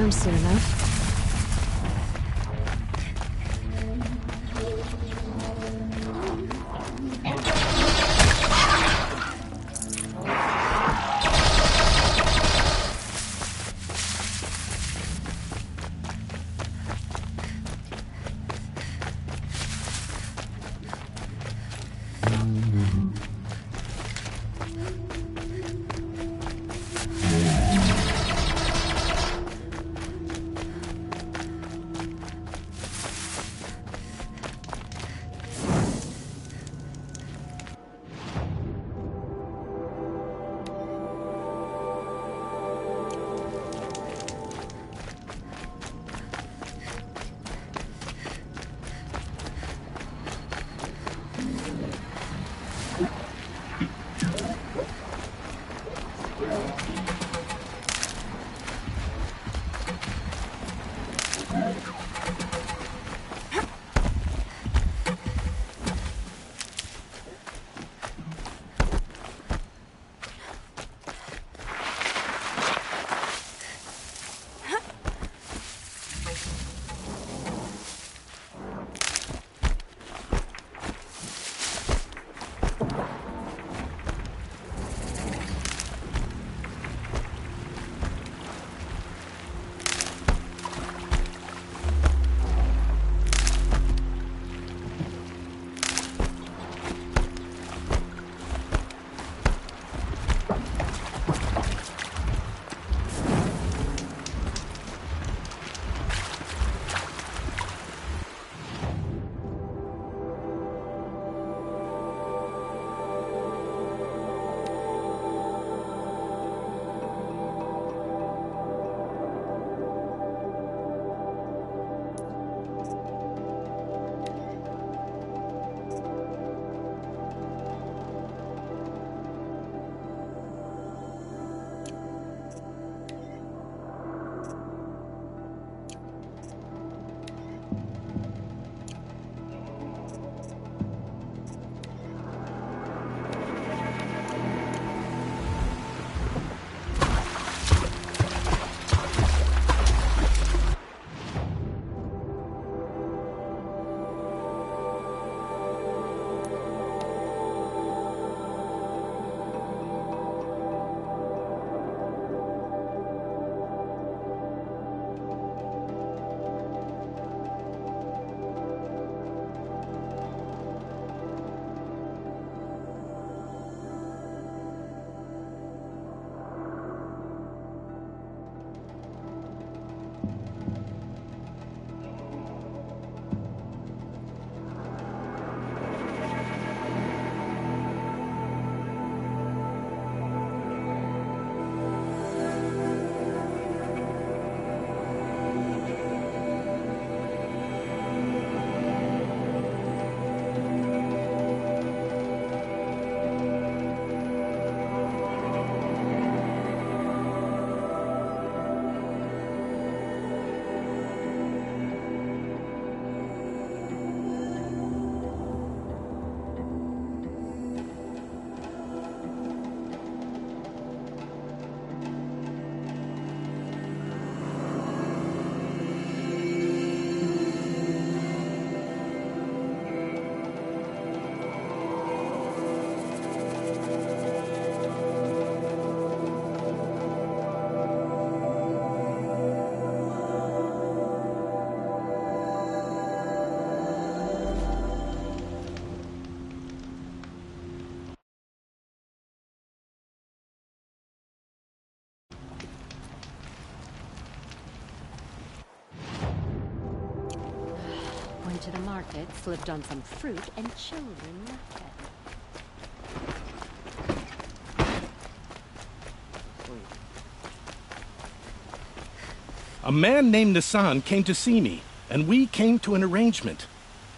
around soon enough. To the market, slipped on some fruit, and children laughed at me. A man named Nissan came to see me, and we came to an arrangement.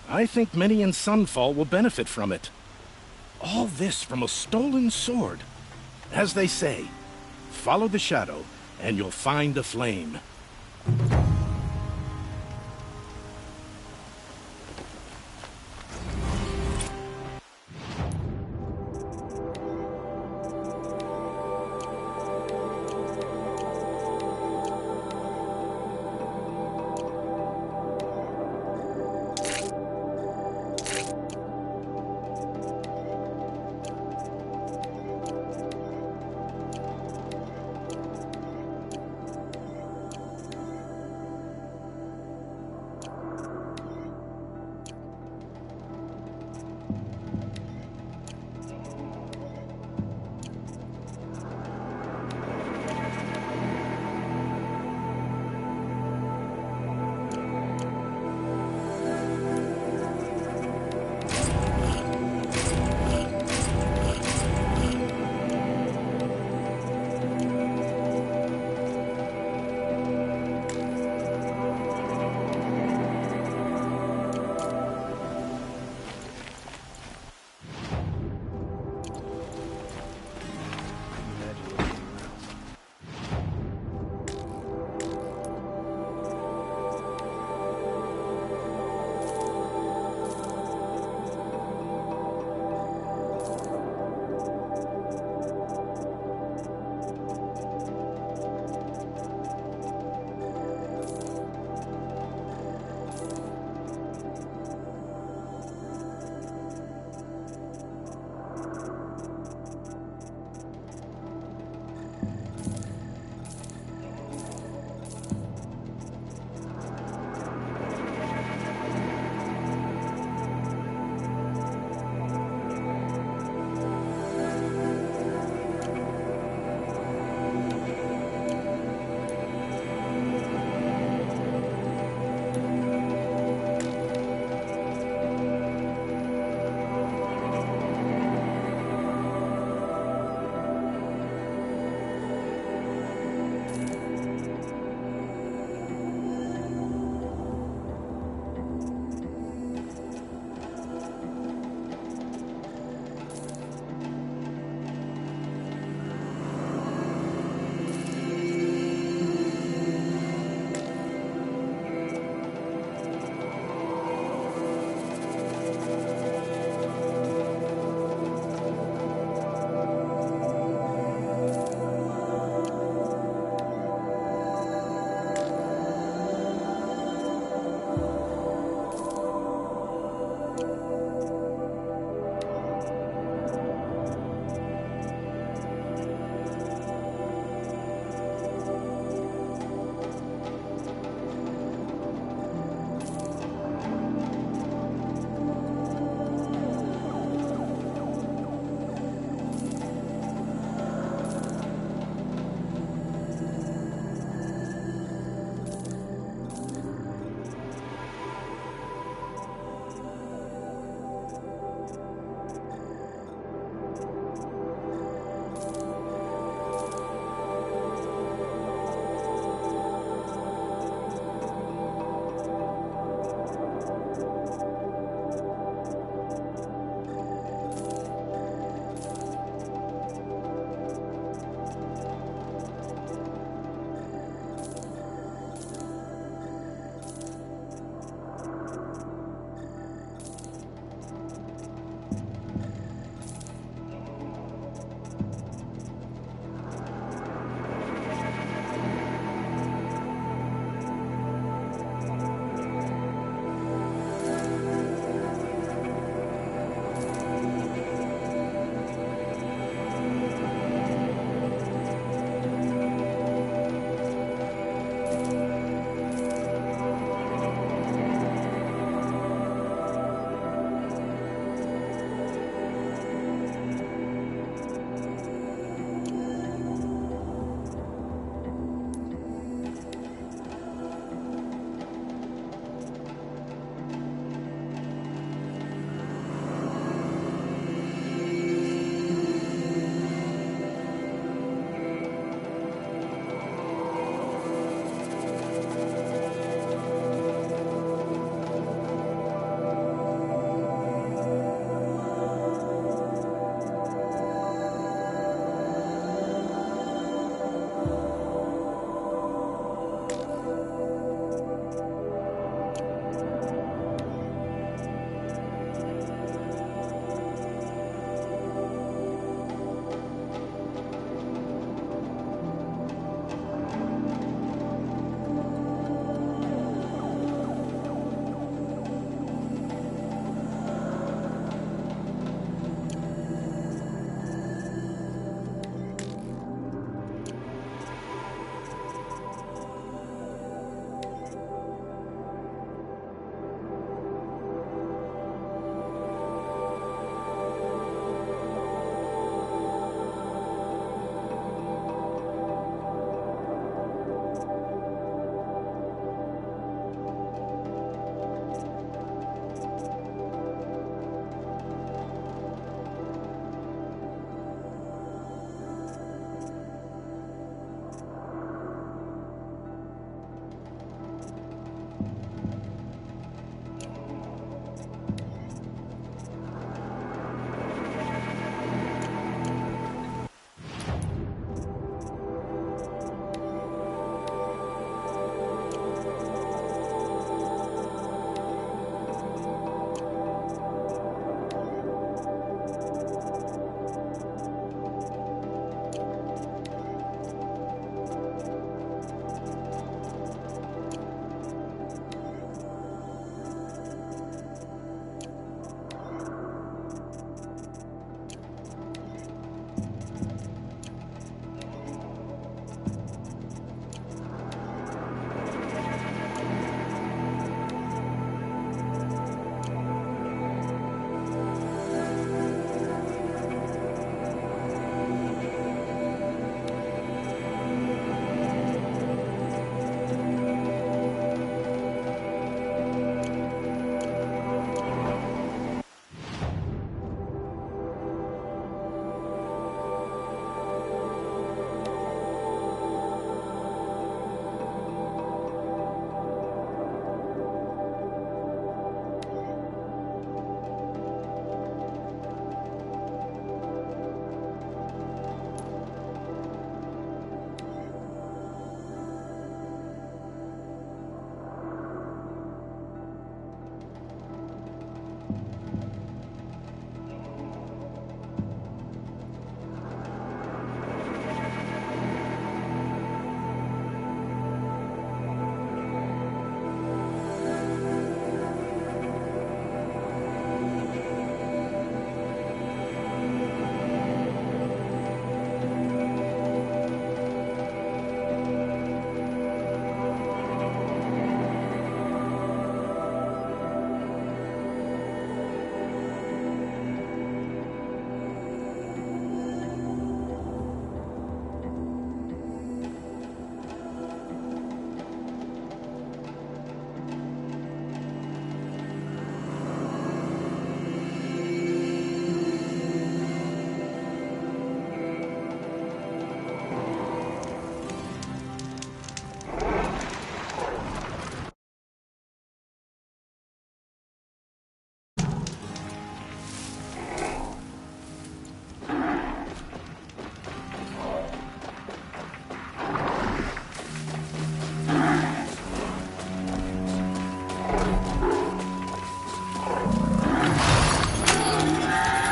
I think many in Sunfall will benefit from it. All this from a stolen sword. As they say, follow the shadow, and you'll find the flame.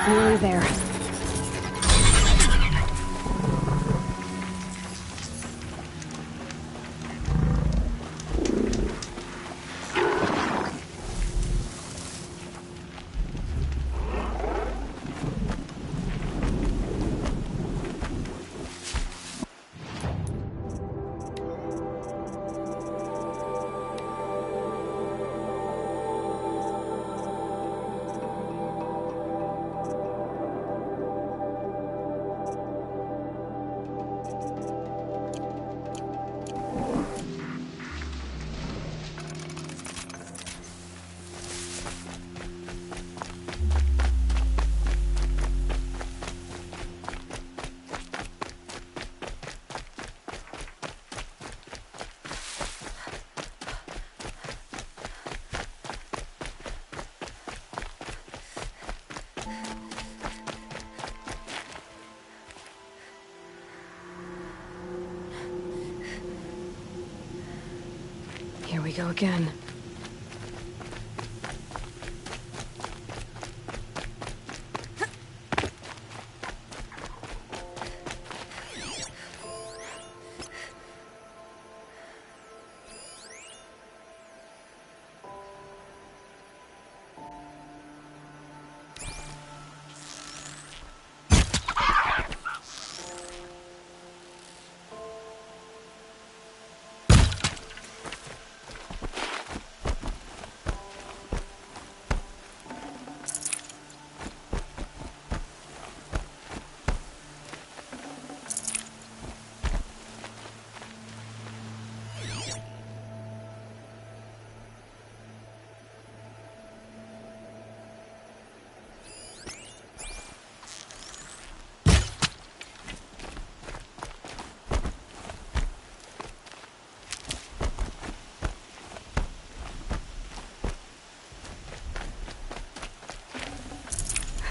Nearly there. Here we go again.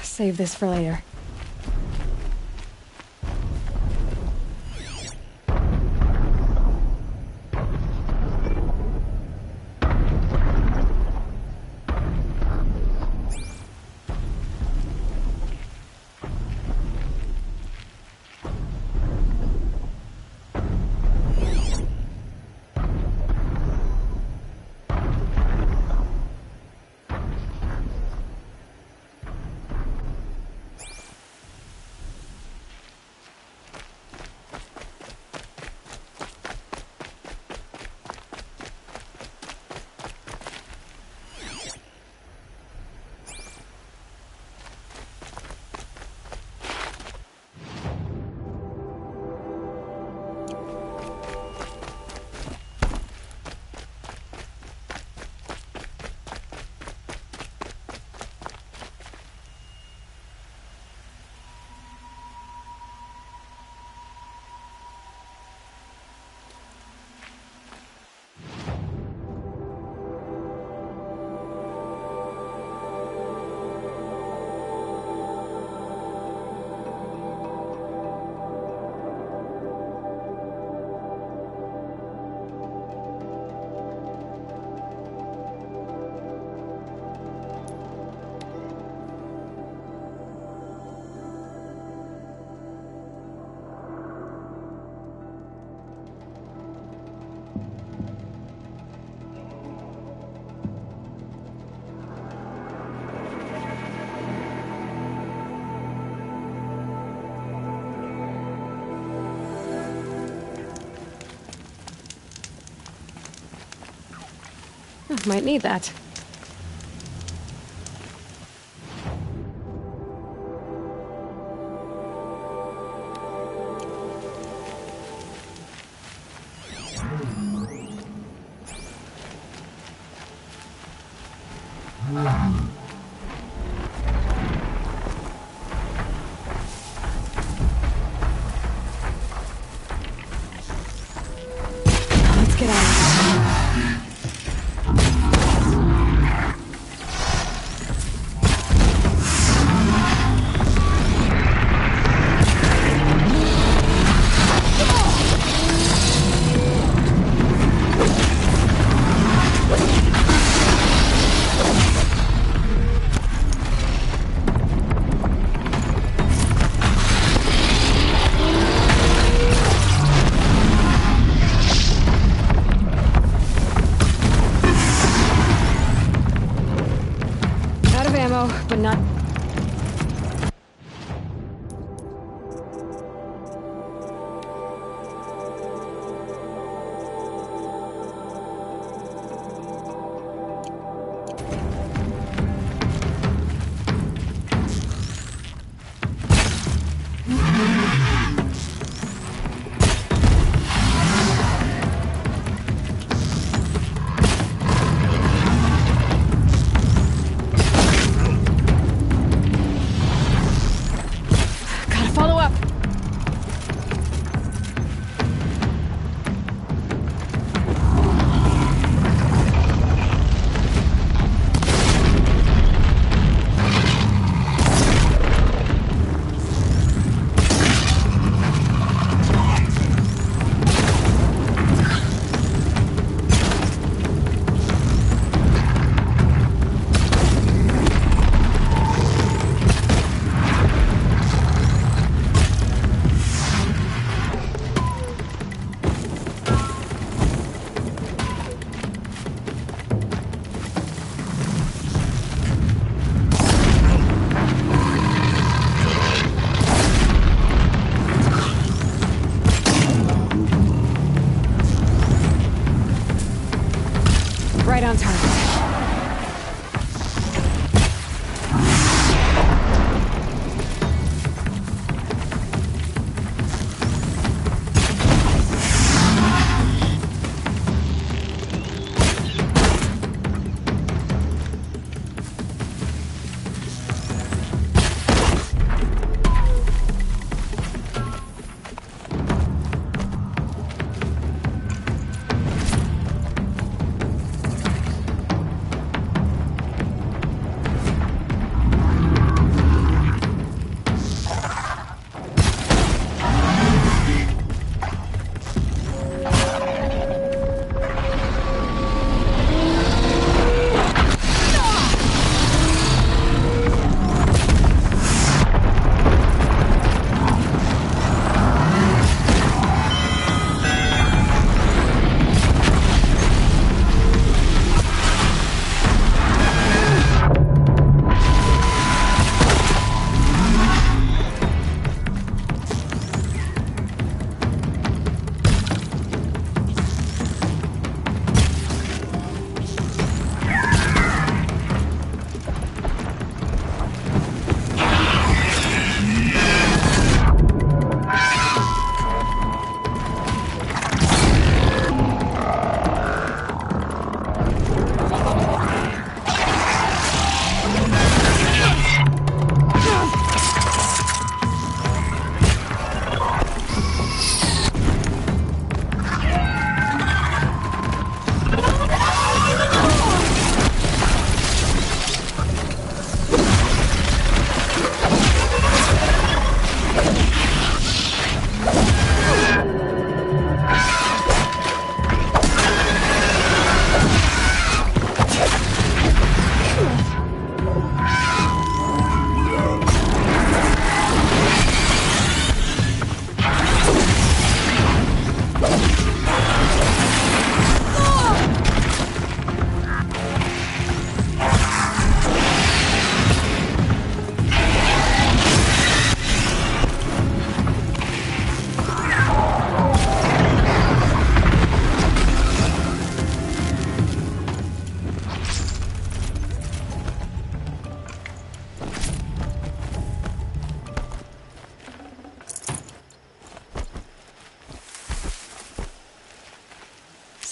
Save this for later. Might need that. Let's get out of here. ammo, but not... Follow up! Right on target.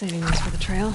Saving those for the trail.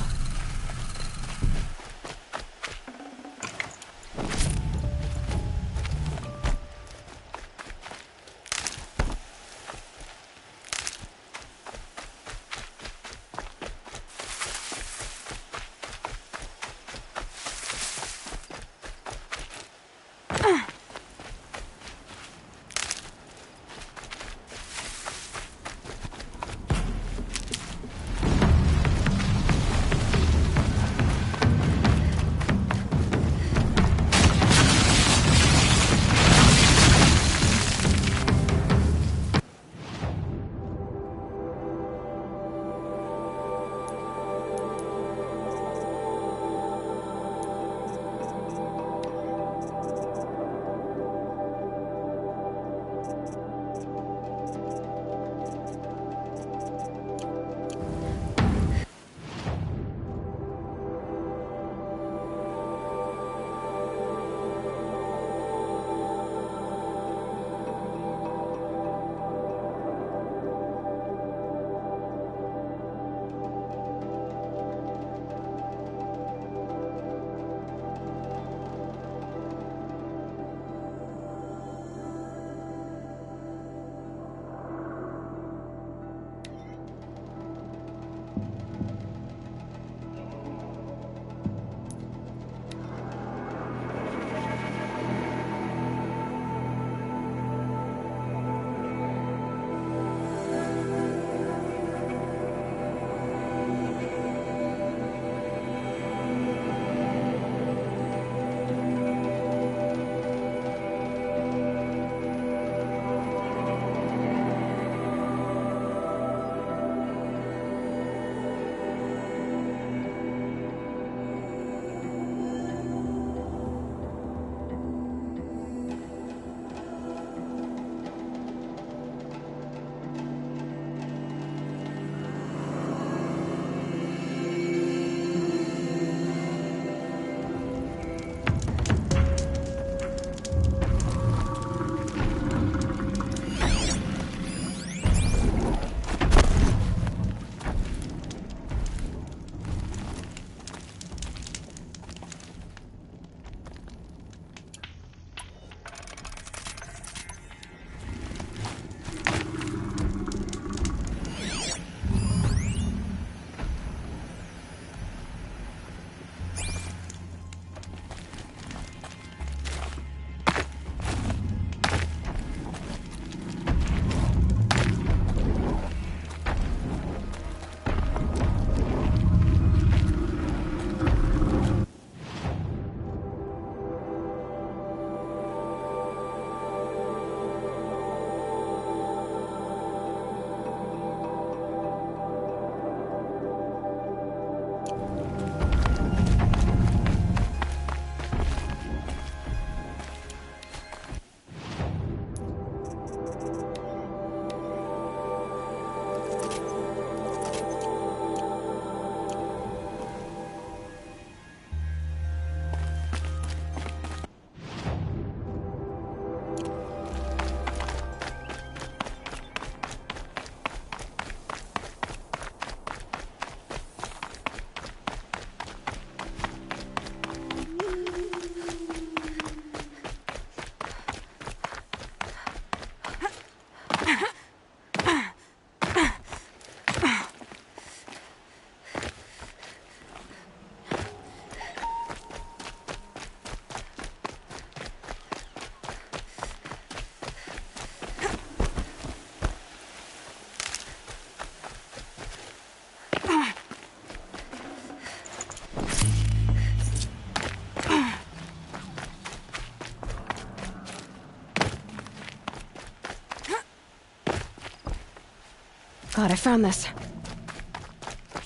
God, I found this.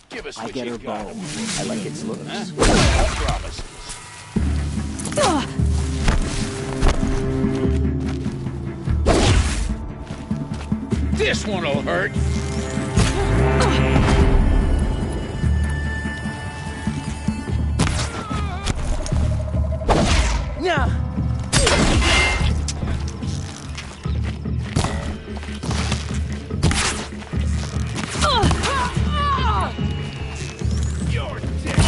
Give us I what get you her got. bow. I like its looks. Huh? Promises. This one'll hurt. Yeah. You're dead.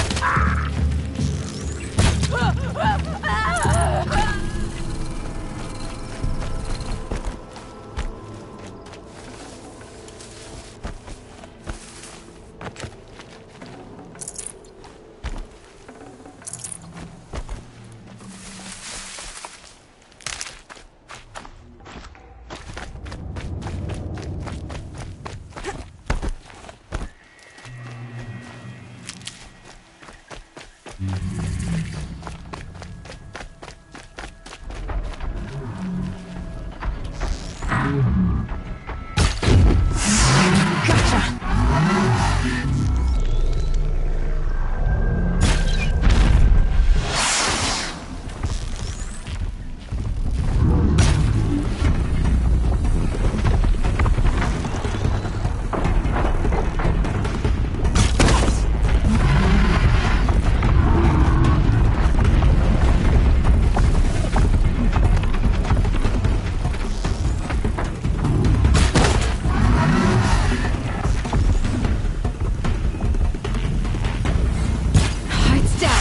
It's down.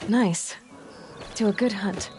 Nice. Do a good hunt.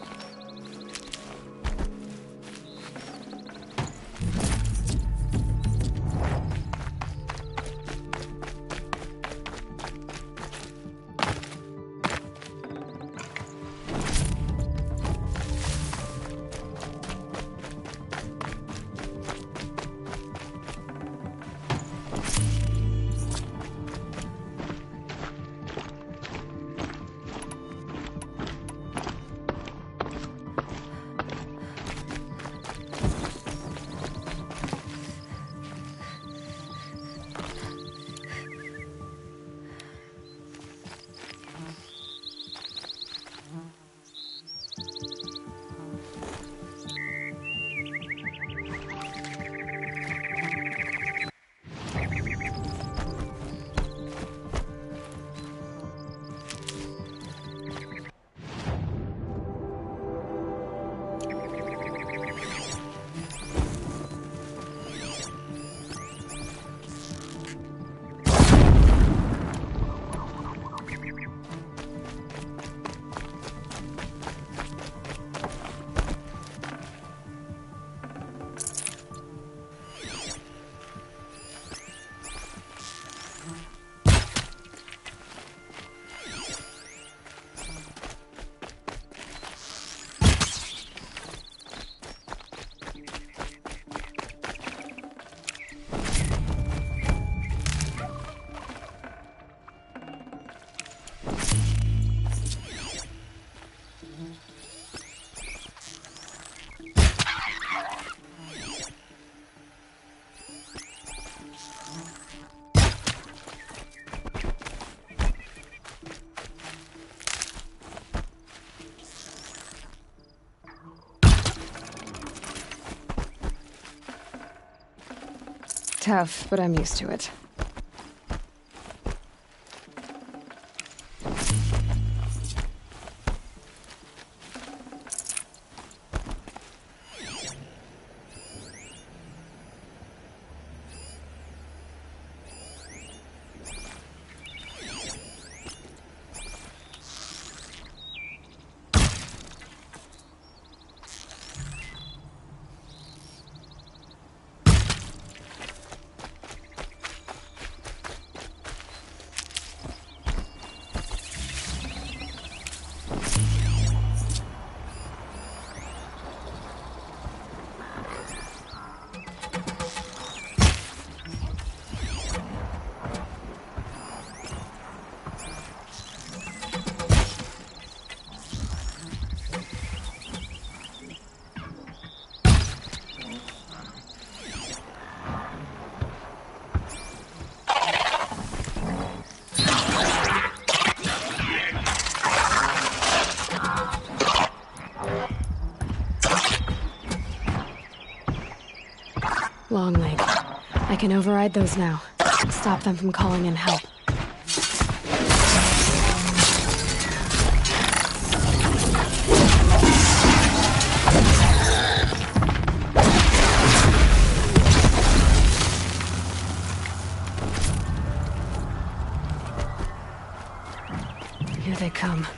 tough, but I'm used to it. Long leg. I can override those now. Stop them from calling in help. Here they come.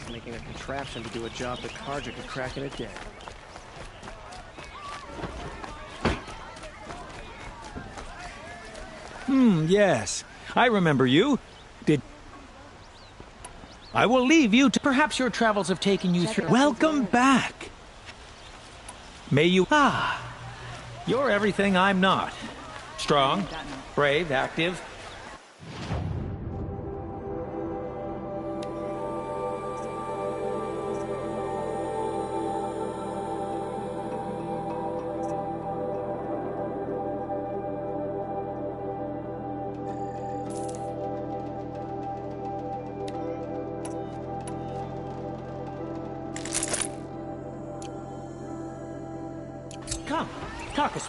Making a contraption to do a job the Carja could crack in a day. Yes. I remember you. I will leave you to... Perhaps your travels have taken you through... Welcome back. May you... You're everything I'm not. Strong, brave, active. Come, talk us.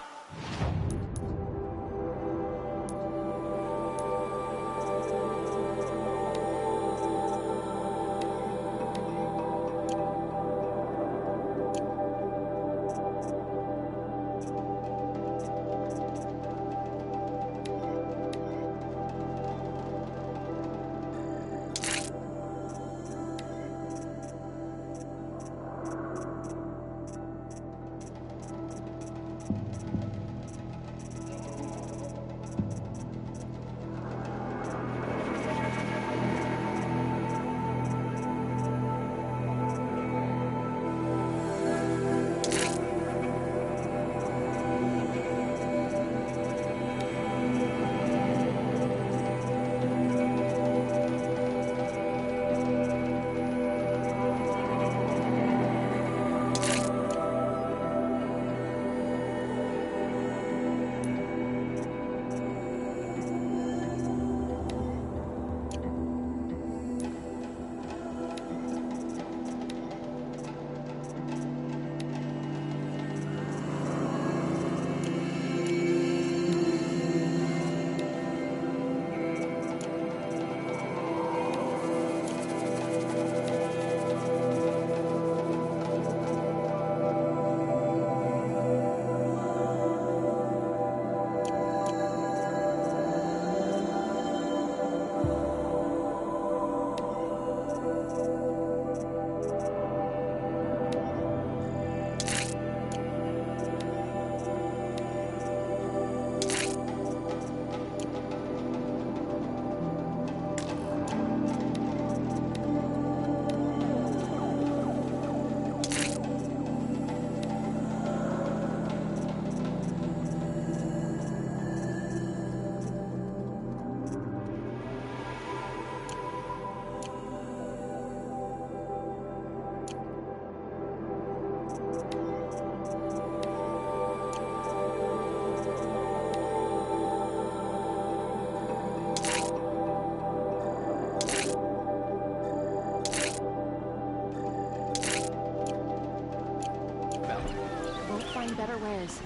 Better wares.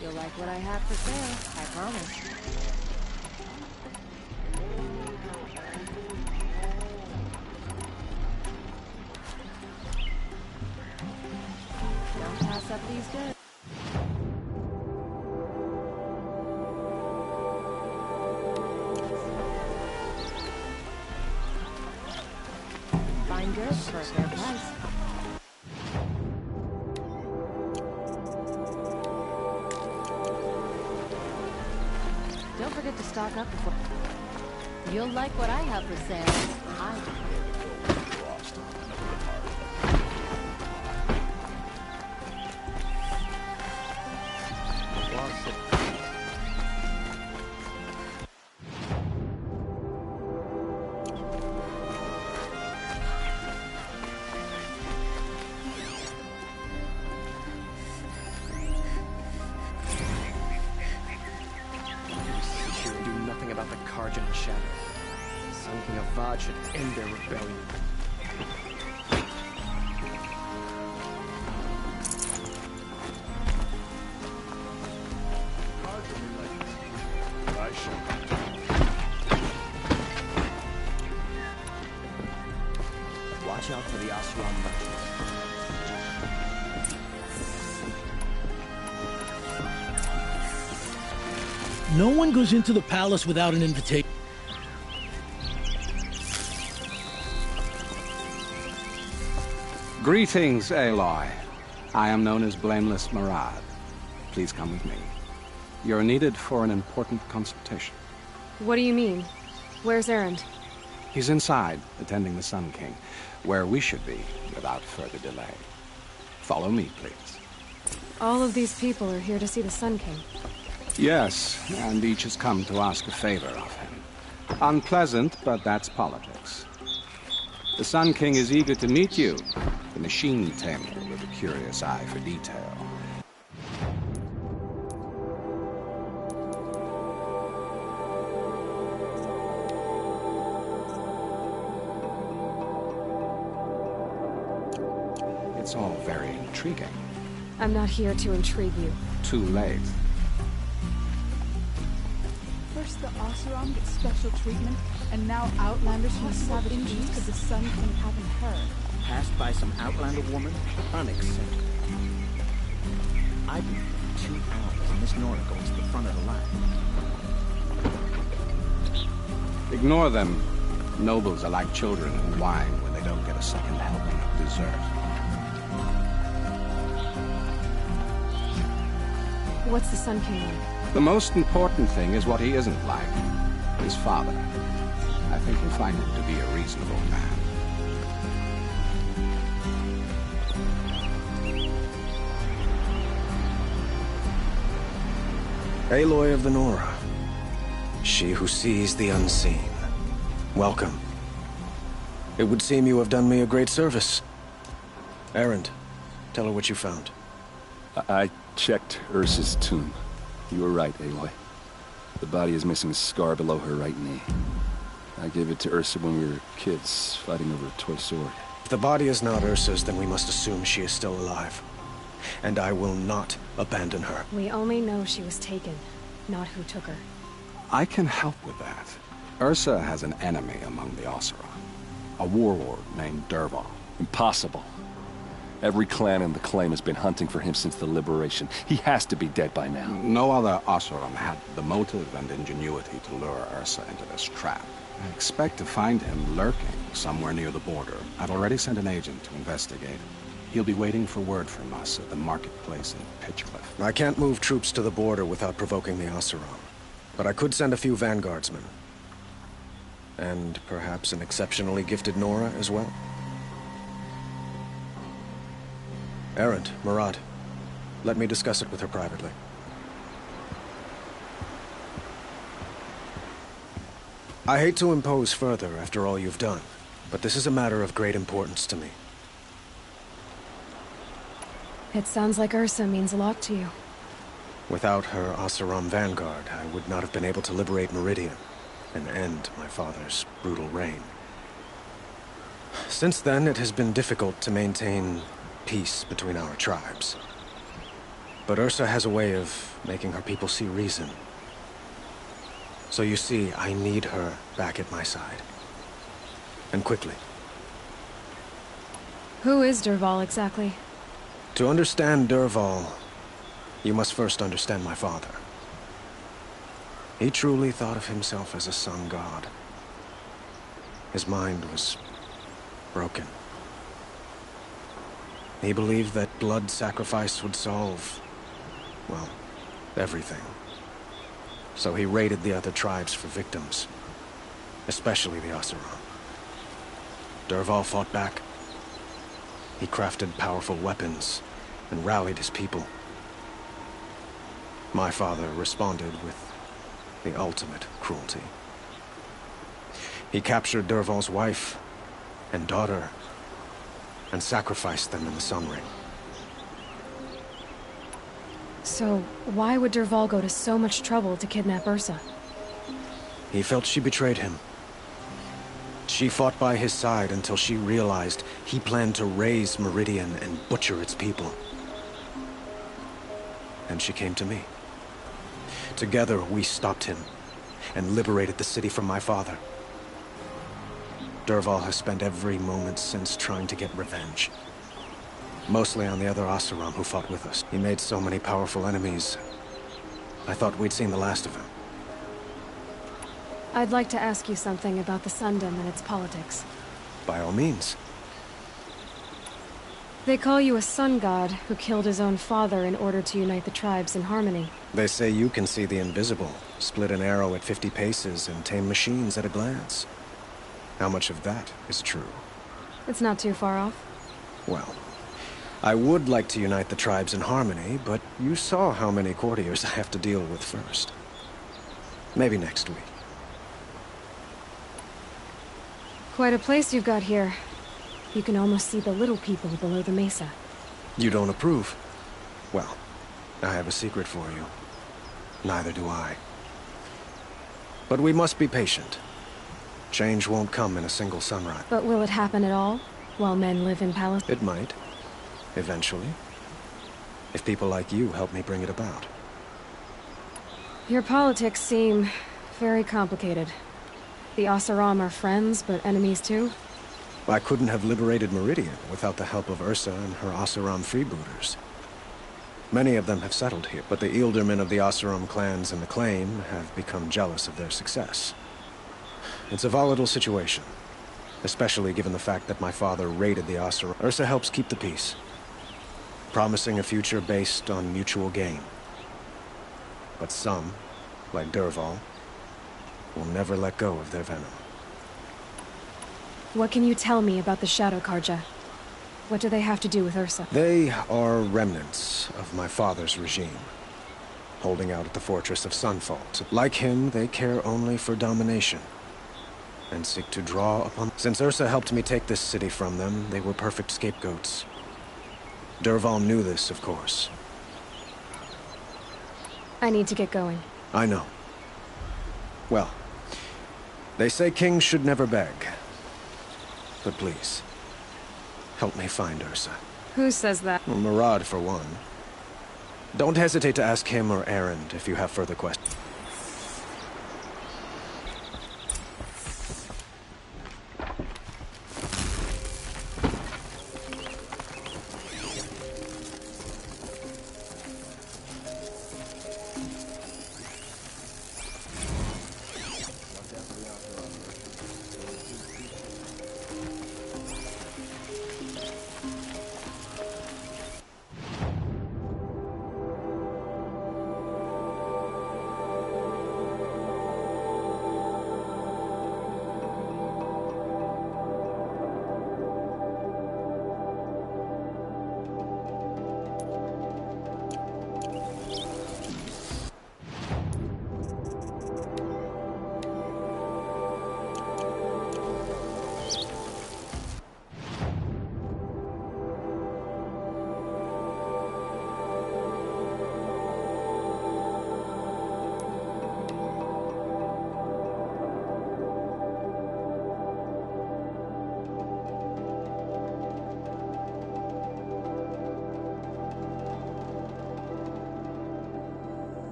You'll like what I have for sale, I promise. Don't pass up these goods. Good for a fair price. Don't forget to stock up before. You'll like what I have for sale. About the Karjan and Shadow. Sun King Avad should end their rebellion. I shall. Watch out for the Asuran merchants. No one goes into the palace without an invitation. Greetings, Aloy. I am known as Blameless Marad. Please come with me. You're needed for an important consultation. What do you mean? Where's Erend? He's inside, attending the Sun King, where we should be without further delay. Follow me, please. All of these people are here to see the Sun King. Yes, and each has come to ask a favor of him. Unpleasant, but that's politics. The Sun King is eager to meet you, the machine tamer with a curious eye for detail. It's all very intriguing. I'm not here to intrigue you. Too late. First the Oseram gets special treatment, and now Outlanders from the savage beast because the Sun King haven't heard. Passed by some Outlander woman? Unacceptable. I've been here 2 hours, and Miss Nora goes to the front of the line. Ignore them. Nobles are like children who whine when they don't get a second helping of dessert. What's the Sun King like? The most important thing is what he isn't like. His father. I think you'll find him to be a reasonable man. Aloy of the Nora. She who sees the unseen. Welcome. It would seem you have done me a great service. Erend, tell her what you found. I checked Ursa's tomb. You were right, Aloy. The body is missing a scar below her right knee. I gave it to Ursa when we were kids, fighting over a toy sword. If the body is not Ursa's, then we must assume she is still alive. And I will not abandon her. We only know she was taken, not who took her. I can help with that. Ursa has an enemy among the Oseram. A warlord named Dervahl. Impossible. Every clan in the claim has been hunting for him since the liberation. He has to be dead by now. No other Oseram had the motive and ingenuity to lure Ursa into this trap. I expect to find him lurking somewhere near the border. I've already sent an agent to investigate. He'll be waiting for word from us at the marketplace in Pitchcliff. I can't move troops to the border without provoking the Oseram. But I could send a few vanguardsmen. And perhaps an exceptionally gifted Nora as well. Erend, Marad, let me discuss it with her privately. I hate to impose further after all you've done, but this is a matter of great importance to me. It sounds like Ursa means a lot to you. Without her Oseram vanguard, I would not have been able to liberate Meridian and end my father's brutal reign. Since then, it has been difficult to maintain peace between our tribes. But Ursa has a way of making her people see reason. So you see, I need her back at my side. And quickly. Who is Dervahl exactly? To understand Dervahl, you must first understand my father. He truly thought of himself as a sun god. His mind was broken. He believed that blood sacrifice would solve, well, everything. So he raided the other tribes for victims, especially the Oseram. Dervahl fought back. He crafted powerful weapons and rallied his people. My father responded with the ultimate cruelty. He captured Dervahl's wife and daughter and sacrificed them in the Sun Ring. So, why would Dervahl go to so much trouble to kidnap Ursa? He felt she betrayed him. She fought by his side until she realized he planned to raise Meridian and butcher its people. And she came to me. Together, we stopped him and liberated the city from my father. Dervahl has spent every moment since trying to get revenge. Mostly on the other Oseram who fought with us. He made so many powerful enemies. I thought we'd seen the last of him. I'd like to ask you something about the Sundom and its politics. By all means. They call you a sun god who killed his own father in order to unite the tribes in harmony. They say you can see the invisible, split an arrow at 50 paces, and tame machines at a glance. How much of that is true? It's not too far off. Well, I would like to unite the tribes in harmony, but you saw how many courtiers I have to deal with first. Maybe next week. Quite a place you've got here. You can almost see the little people below the mesa. You don't approve? Well, I have a secret for you. Neither do I. But we must be patient. Change won't come in a single sunrise. But will it happen at all, while men live in palaces? It might. Eventually. If people like you help me bring it about. Your politics seem very complicated. The Oseram are friends, but enemies too? I couldn't have liberated Meridian without the help of Ursa and her Oseram freebooters. Many of them have settled here, but the Ealdormen of the Oseram clans in the claim have become jealous of their success. It's a volatile situation, especially given the fact that my father raided the Oseram. Ursa helps keep the peace, promising a future based on mutual gain. But some, like Dervahl, will never let go of their venom. What can you tell me about the Shadow Carja? What do they have to do with Ursa? They are remnants of my father's regime, holding out at the fortress of Sunfall. Like him, they care only for domination, and seek to draw upon... Since Ursa helped me take this city from them, they were perfect scapegoats. Dervahl knew this, of course. I need to get going. I know. Well, they say kings should never beg. But please, help me find Ursa. Who says that? Well, Murad, for one. Don't hesitate to ask him or Erend if you have further questions.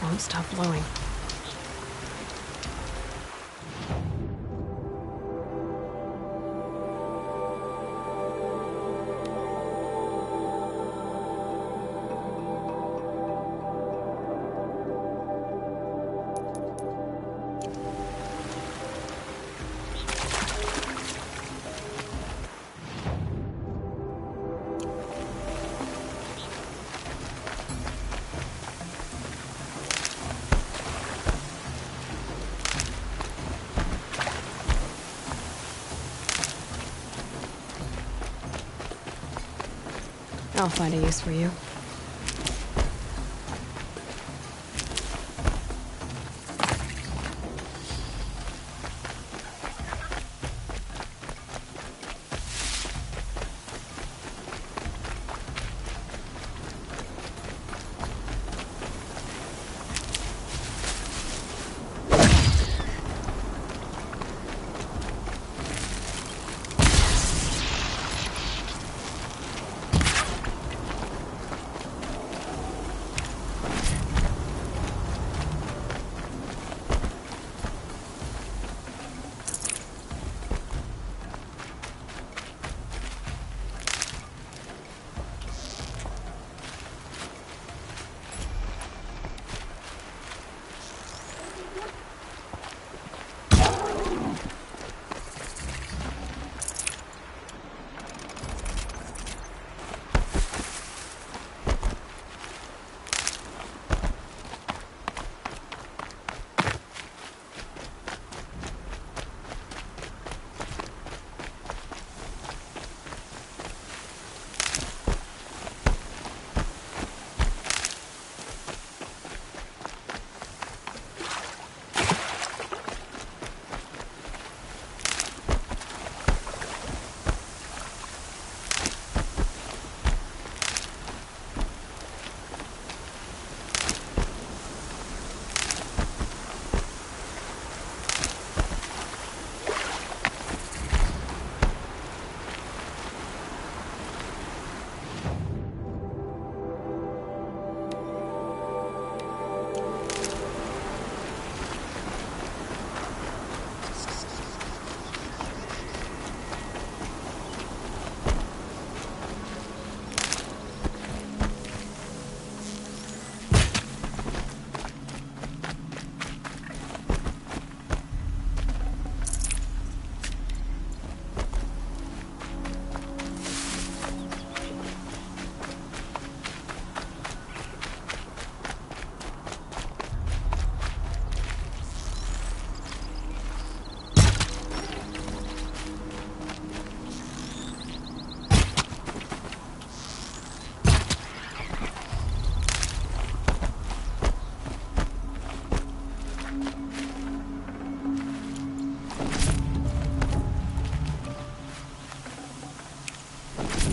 Won't stop blowing. I'll find a use for you.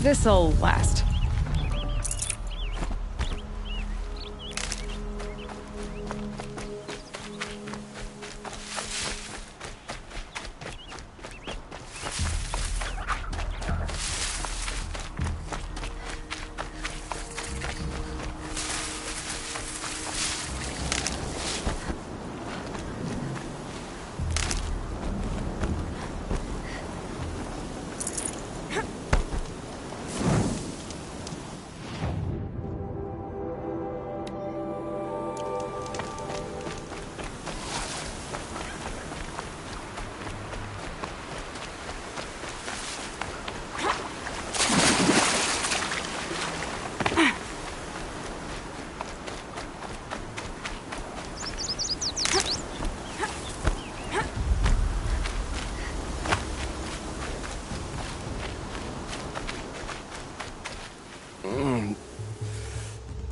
This'll last.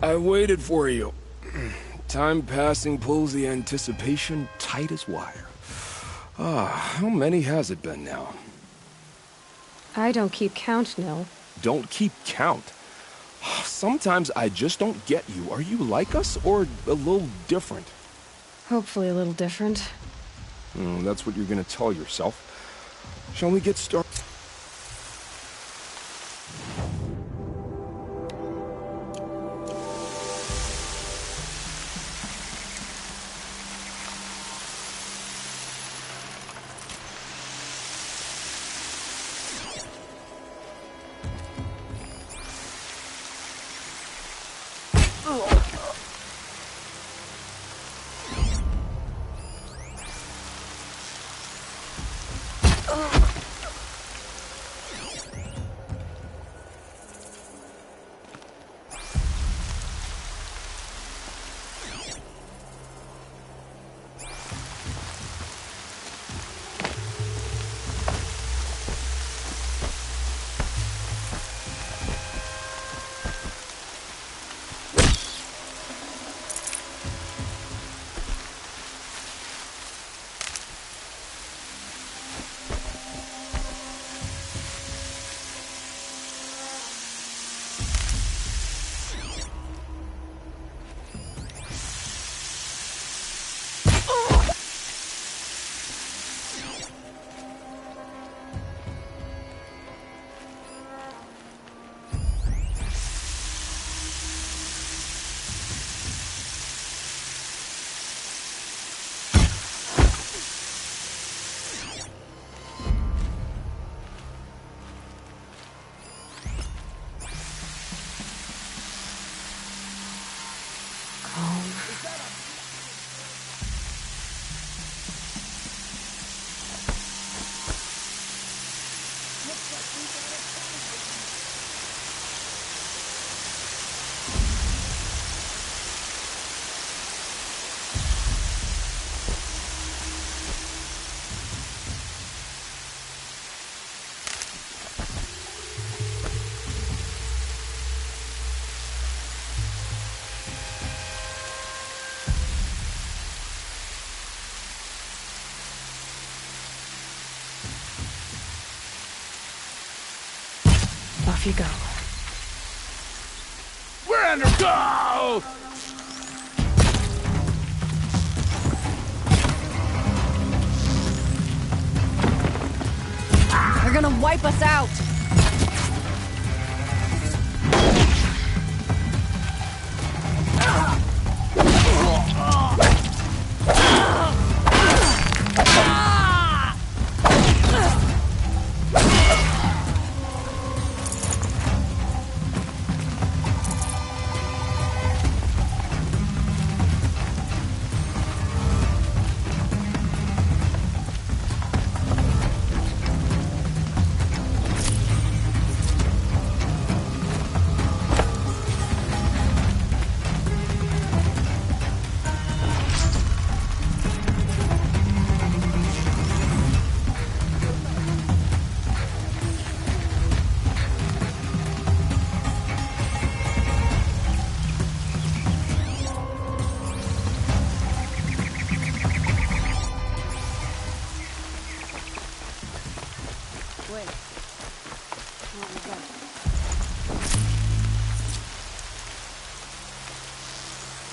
I waited for you. Time passing pulls the anticipation tight as wire. How many has it been now? I don't keep count, Nil. Don't keep count. Sometimes I just don't get you. Are you like us, or a little different? Hopefully a little different. That's what you're gonna tell yourself. Shall we get started? Off you go. We're under go! They're gonna wipe us out!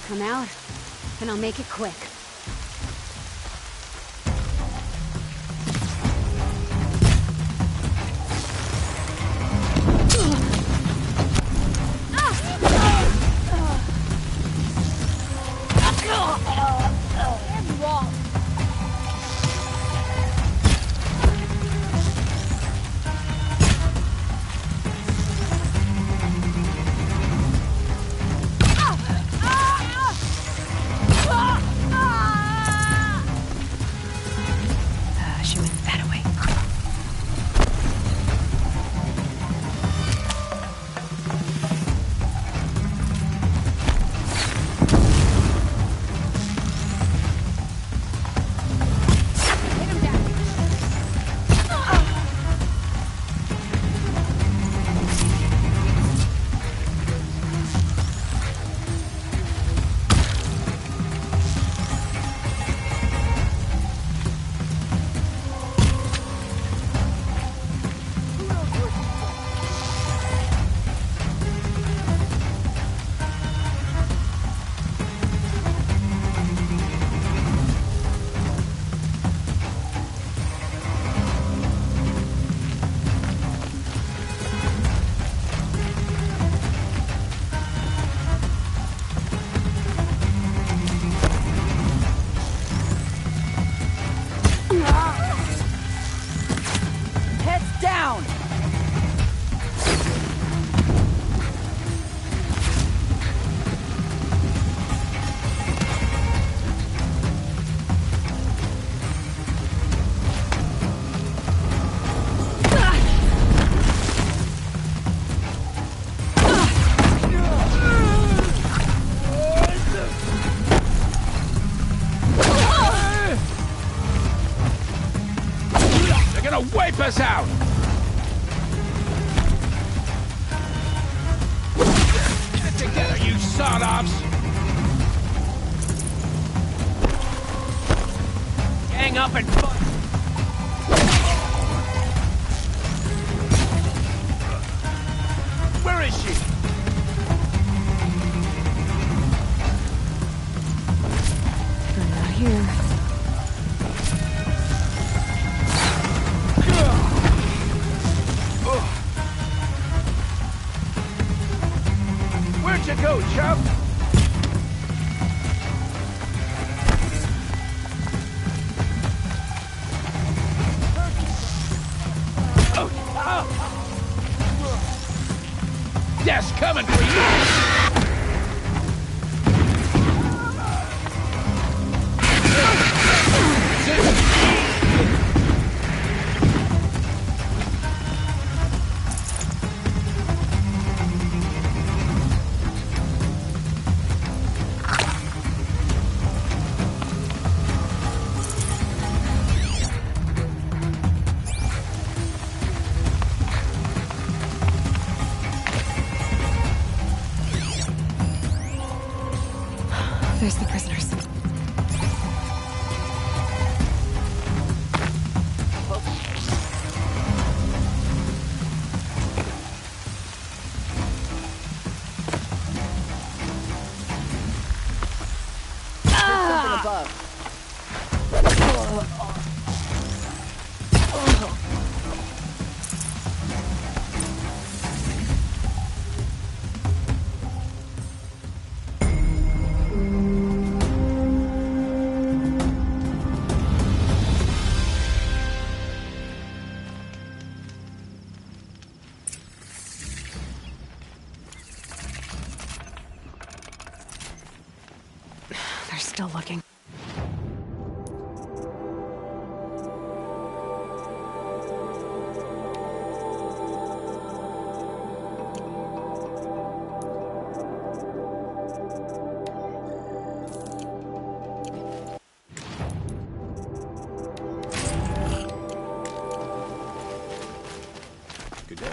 Come out, and I'll make it quick. Wipe us out! Get it together, you sod-offs! Gang up and fight! Where is she? I'm not here. Where'd you go, chump? Death's coming for you! Still looking. Good day.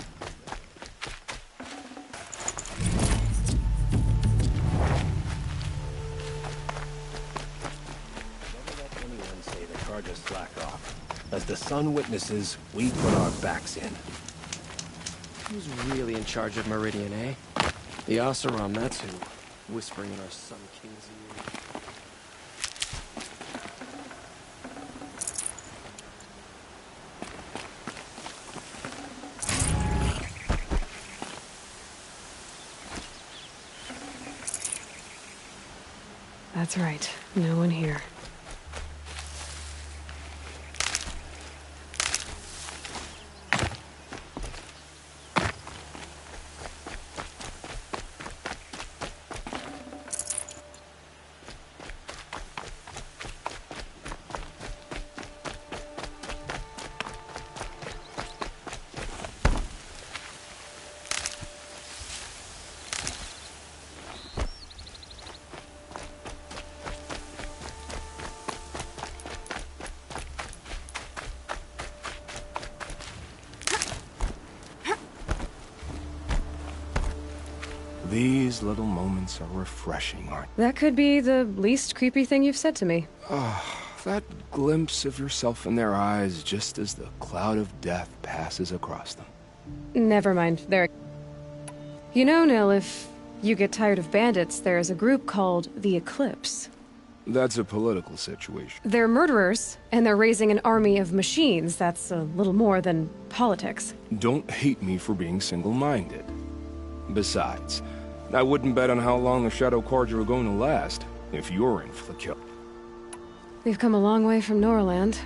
Just slack off. As the sun witnesses, we put our backs in. Who's really in charge of Meridian, eh? The Oseram, that's who. Whispering in our Sun King's ear. That's right. No one here. These little moments are refreshing, aren't That could be the least creepy thing you've said to me. they? That glimpse of yourself in their eyes just as the cloud of death passes across them. Never mind. There. You know, Nil, if you get tired of bandits, there's a group called the Eclipse. That's a political situation. They're murderers, and they're raising an army of machines. That's a little more than politics. Don't hate me for being single-minded. Besides, I wouldn't bet on how long the Shadow Cards are going to last, if you're in for the kill. We've come a long way from Norland.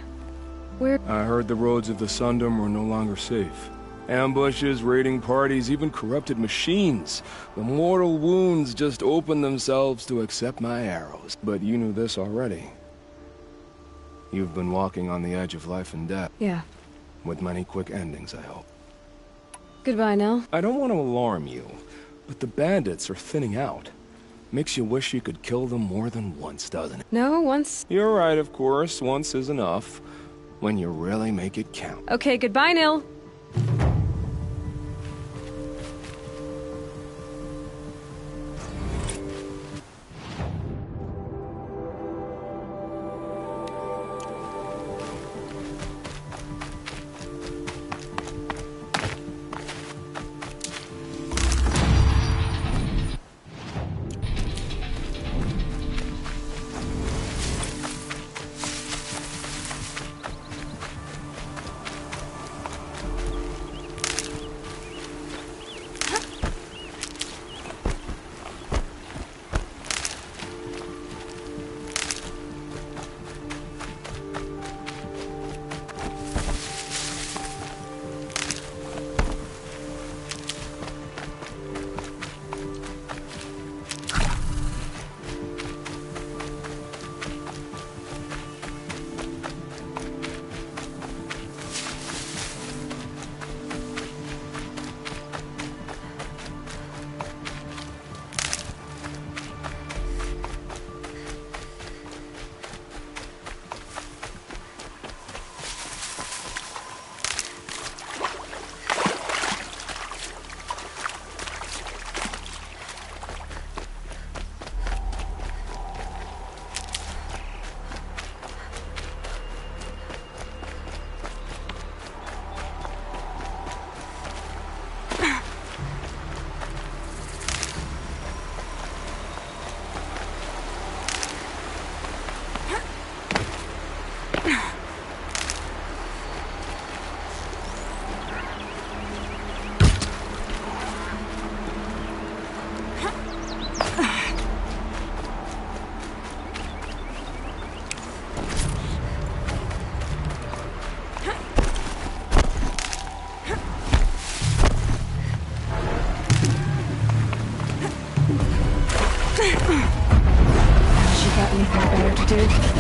I heard the roads of the Sundom were no longer safe. Ambushes, raiding parties, even corrupted machines. The mortal wounds just opened themselves to accept my arrows. But you knew this already. You've been walking on the edge of life and death. Yeah. With many quick endings, I hope. Goodbye, Nil. I don't want to alarm you, but the bandits are thinning out. Makes you wish you could kill them more than once, doesn't it? No, once. You're right, of course. Once is enough. When you really make it count. Okay, goodbye, Nil. nothing better to do.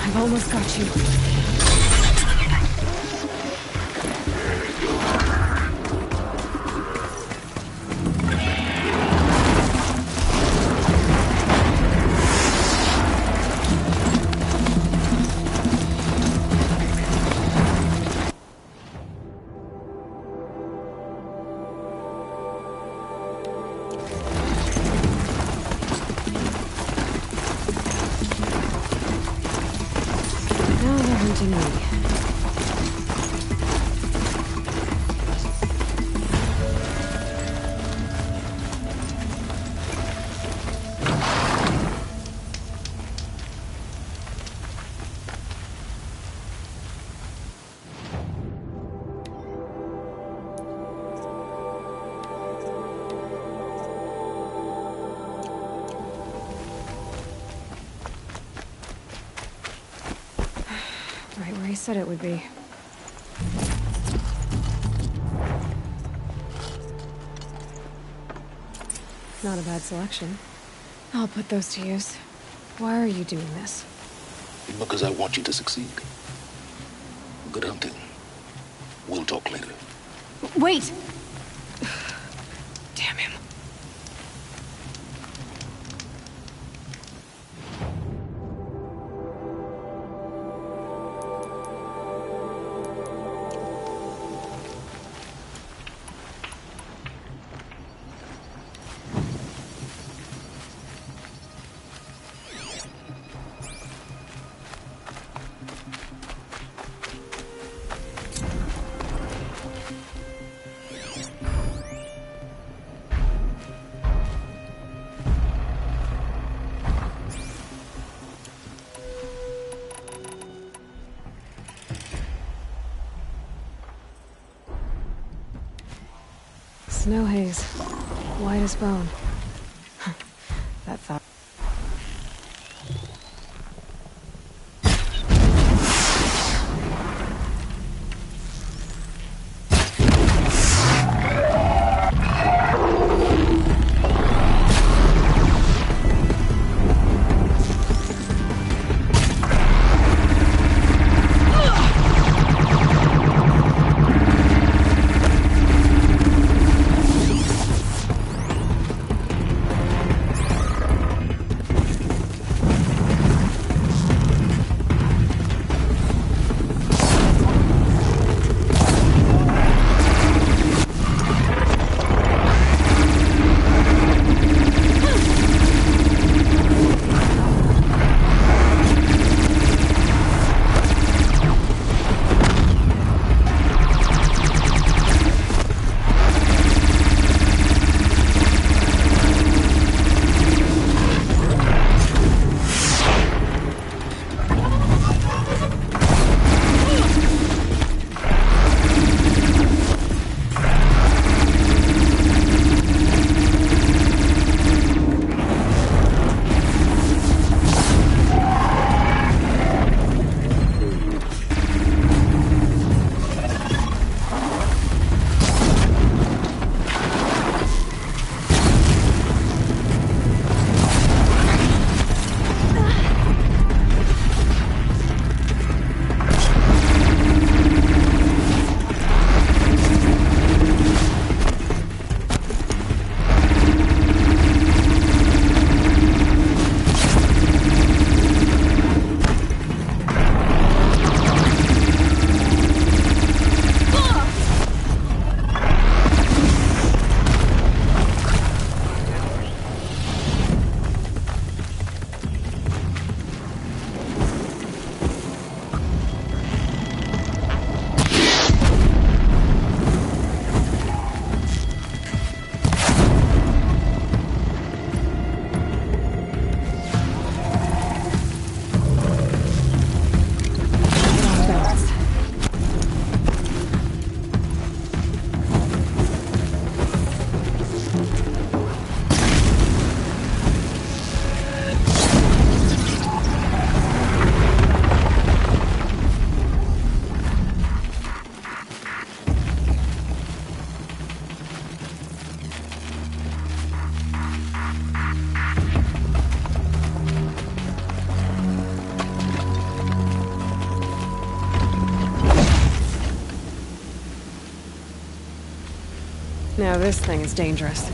I've almost got you. Now they're hunting me. Right where he said it would be. Not a bad selection. I'll put those to use. Why are you doing this? Because I want you to succeed. Good hunting. We'll talk later. Wait! Damn him. Snow haze. White as bone. That thought. Now this thing is dangerous.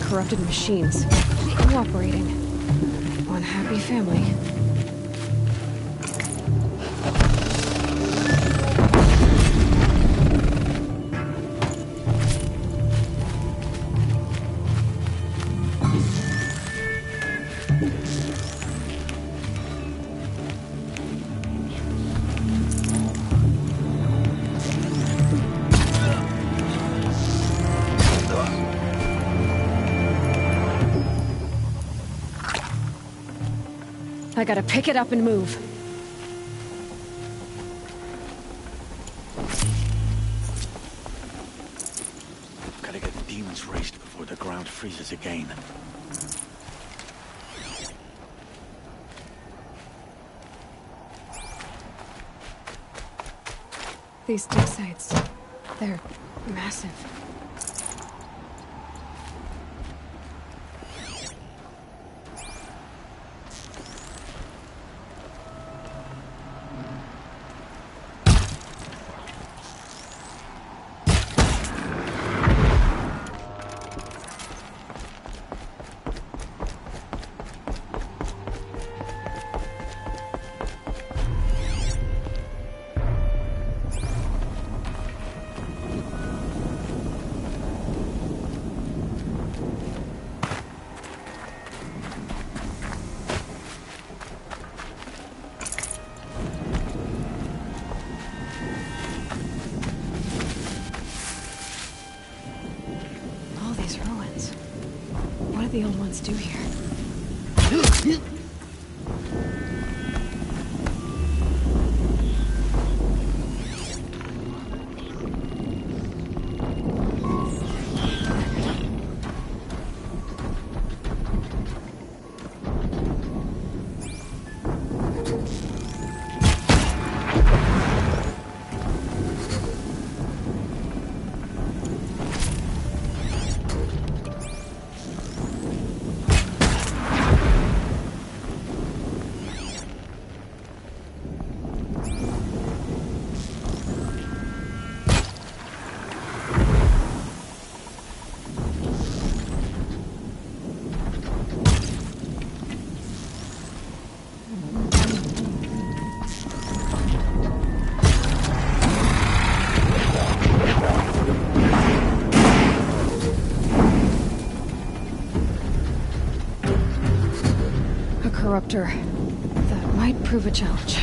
corrupted machines. Cooperating. One happy family. I gotta pick it up and move. Gotta get the demons raised before the ground freezes again. These dig sites, they're massive. What do the old ones do here? Corruptor. That might prove a challenge.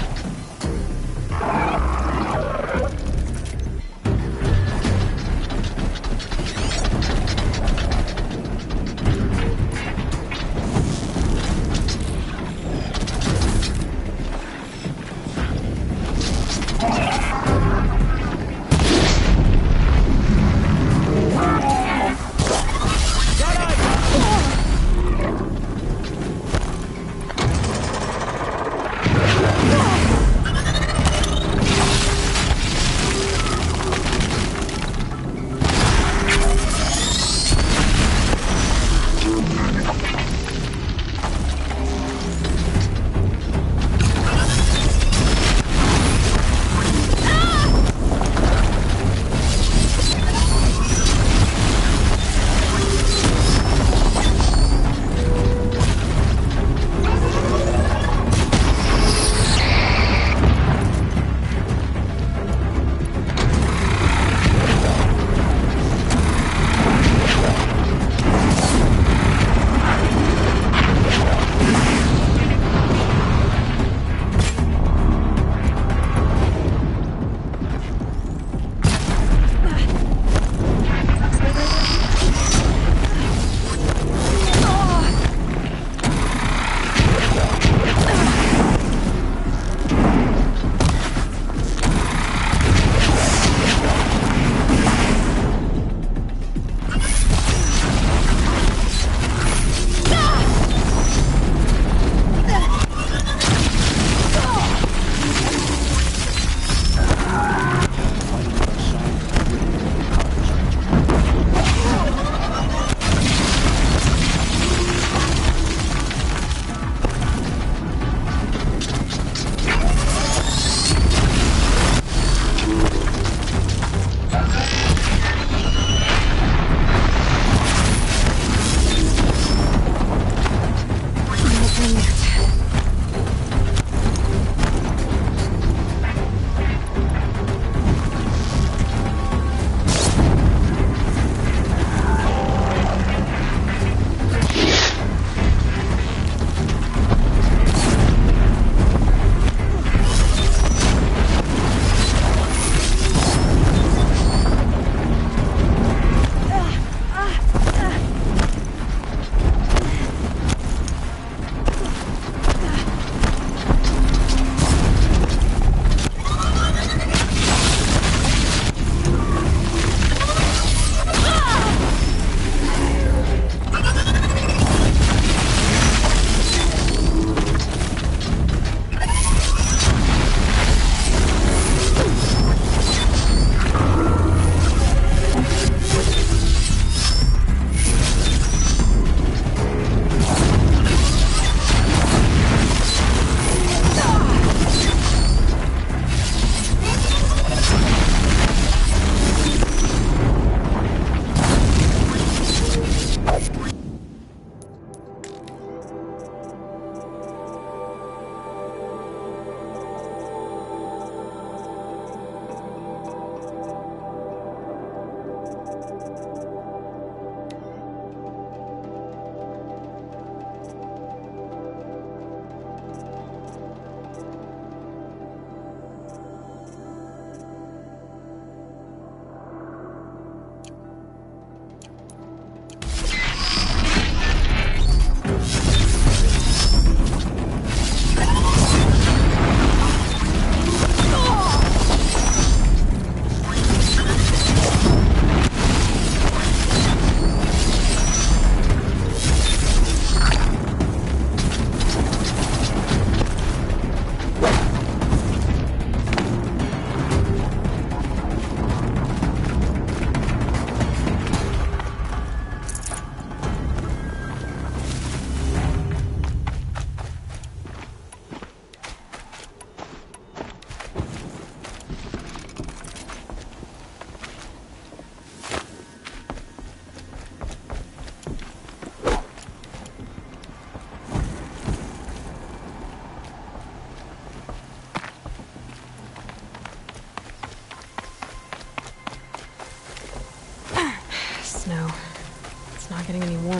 Got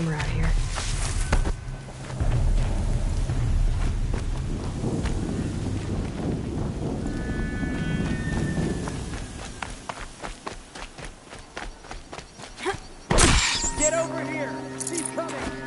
armor out here. Get over here! He's coming!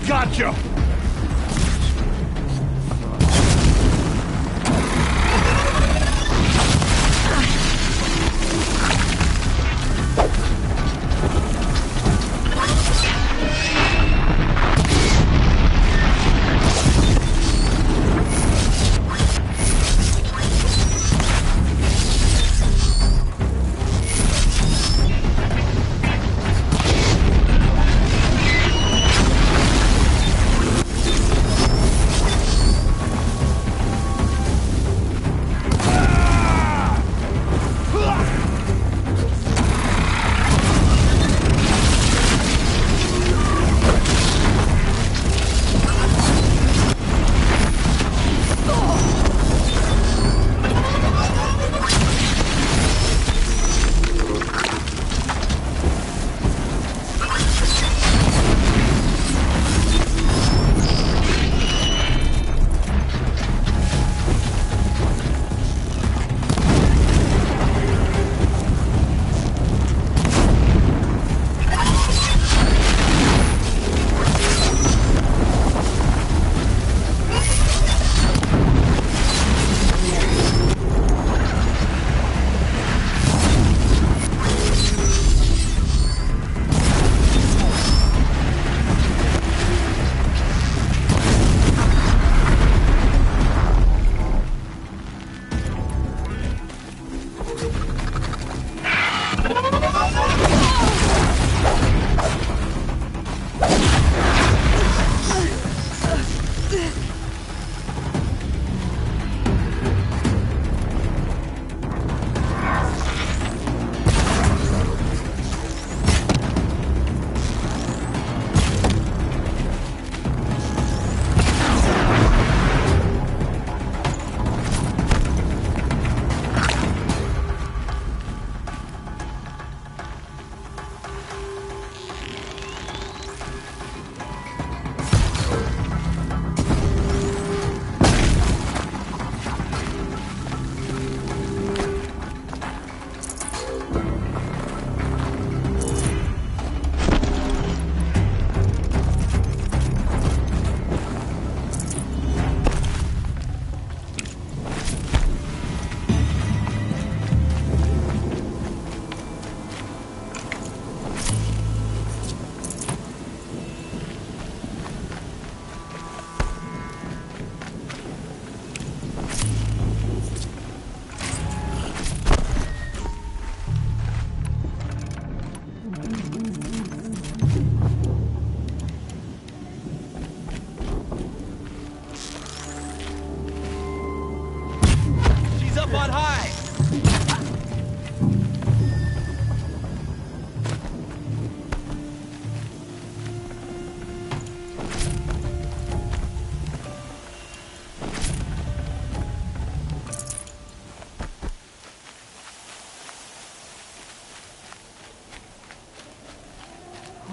Gotcha!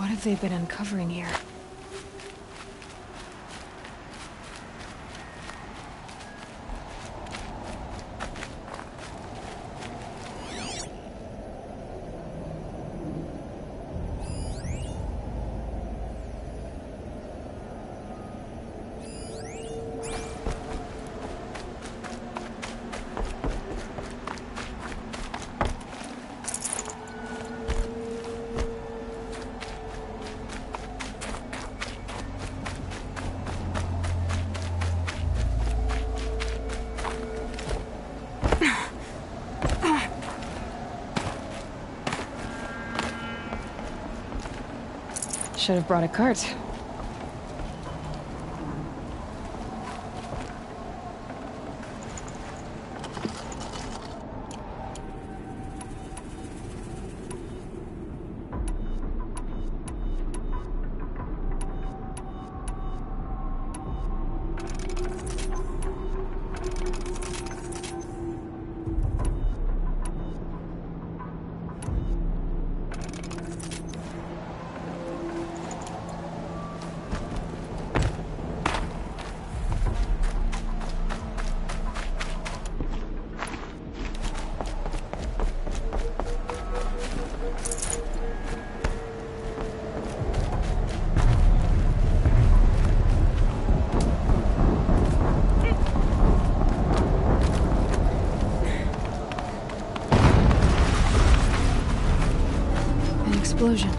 What have they been uncovering here? Should have brought a cart. Explosion.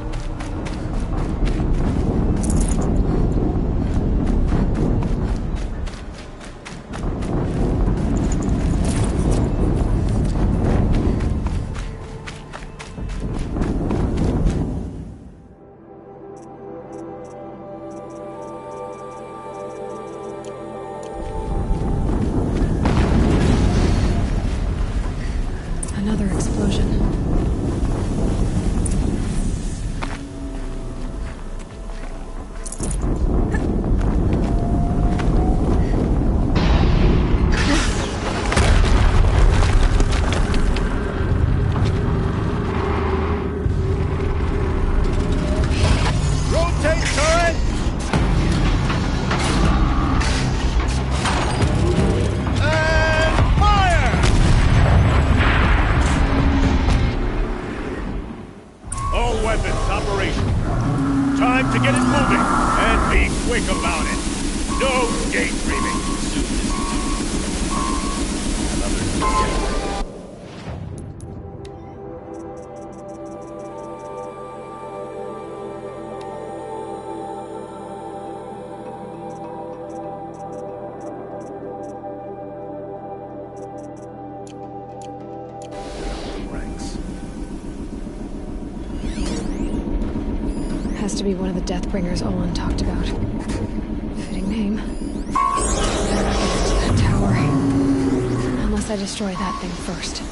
Another explosion. Time to get it moving, and be quick about it. No daydreaming. Has to be one of the Deathbringers Olin talked about. Fitting name. Better not get into that tower. Unless I destroy that thing first.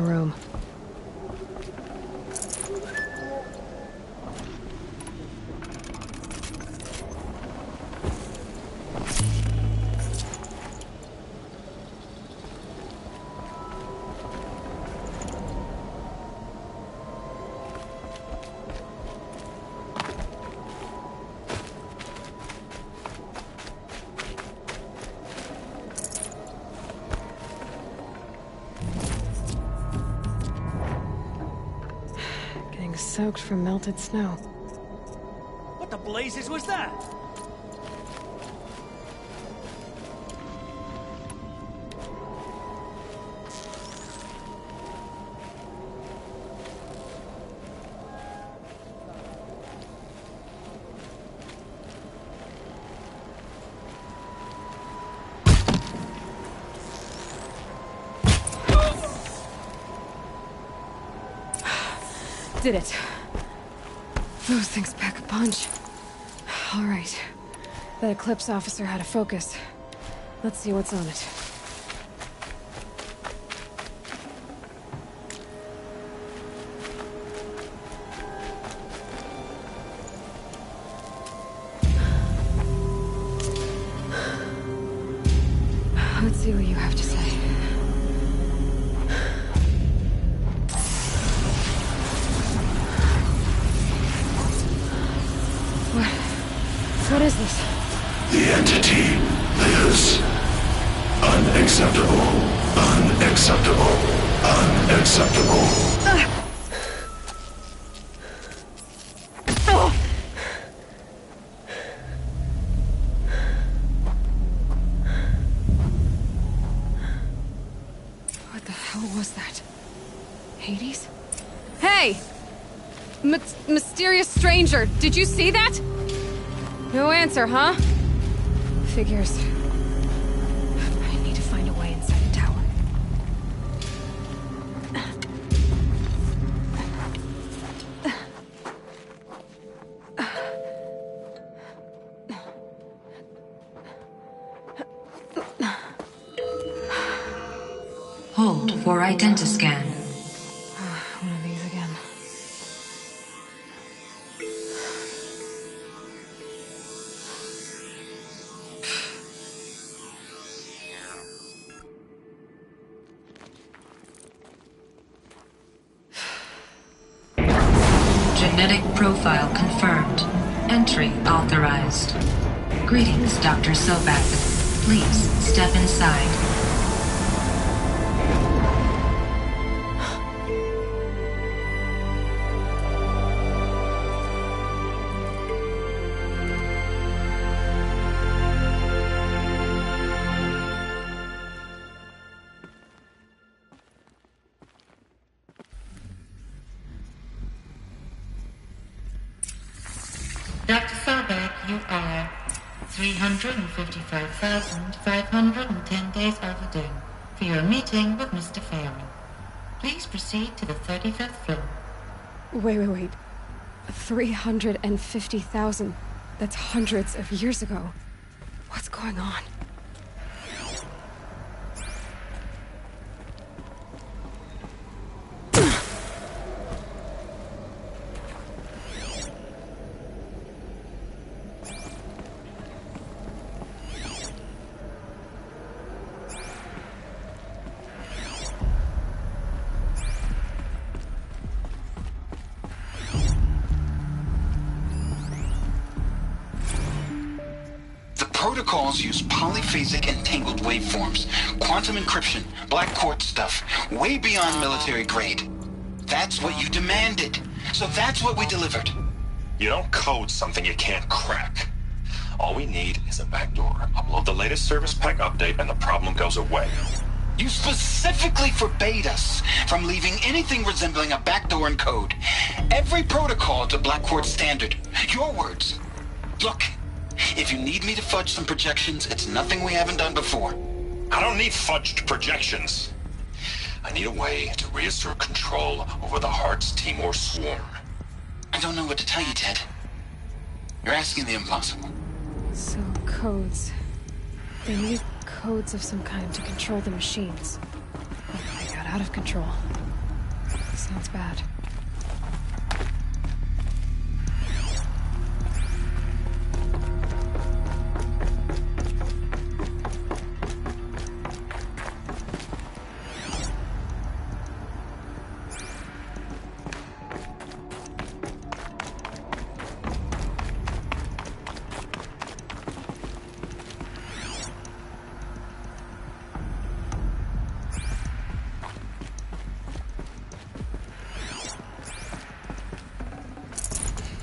No room. Soaked from melted snow. What the blazes was that? Did it. Those things pack a punch. All right. That Eclipse officer had a focus. Let's see what's on it. Let's see what you have to say. What is this? The entity lives. Unacceptable. Unacceptable. Unacceptable. What the hell was that? Hades? Hey! Mysterious stranger, did you see that? No answer, huh? Figures. I need to find a way inside the tower. Hold for identiscan. One of these again. Genetic profile confirmed. Entry authorized. Greetings, Dr. Sobek. Please step inside. Dr. Sobek, you are 355,510 days overdue for your meeting with Mr. Farrell. Please proceed to the 35th floor. Wait. 350,000. That's hundreds of years ago. What's going on? Protocols use polyphasic entangled waveforms, quantum encryption, black quartz stuff, way beyond military grade. That's what you demanded, so that's what we delivered. You don't code something you can't crack. All we need is a backdoor. Upload the latest service pack update and the problem goes away. You specifically forbade us from leaving anything resembling a backdoor in code. Every protocol to black quartz standard. Your words. Look. If you need me to fudge some projections, it's nothing we haven't done before. I don't need fudged projections. I need a way to reassert control over the Heart's Timor swarm. I don't know what to tell you, Ted. You're asking the impossible. So, codes. They need codes of some kind to control the machines. They got out of control. Sounds bad.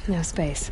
No space.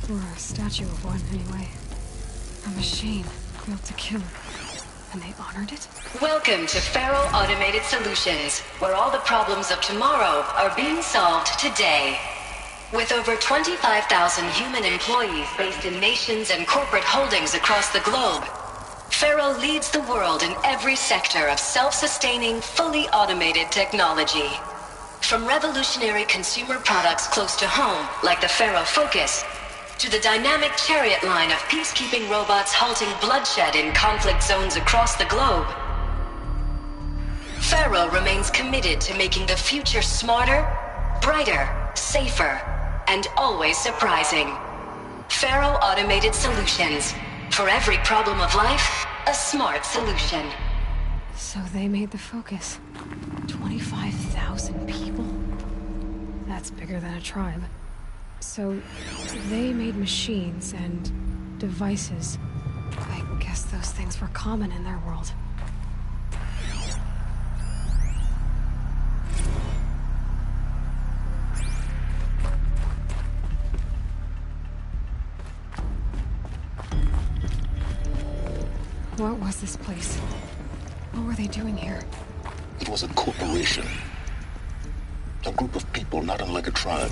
Or a statue of one, anyway. A machine built to kill. And they honored it? Welcome to Faro Automated Solutions, where all the problems of tomorrow are being solved today. With over 25,000 human employees based in nations and corporate holdings across the globe, Faro leads the world in every sector of self-sustaining, fully automated technology. From revolutionary consumer products close to home, like the Faro Focus, to the dynamic chariot line of peacekeeping robots halting bloodshed in conflict zones across the globe, Faro remains committed to making the future smarter, brighter, safer, and always surprising. Faro Automated Solutions. For every problem of life, a smart solution. So they made the Focus. 25,000 people? That's bigger than a tribe. So, they made machines and devices. I guess those things were common in their world. What was this place? What were they doing here? It was a corporation. A group of people not unlike a tribe.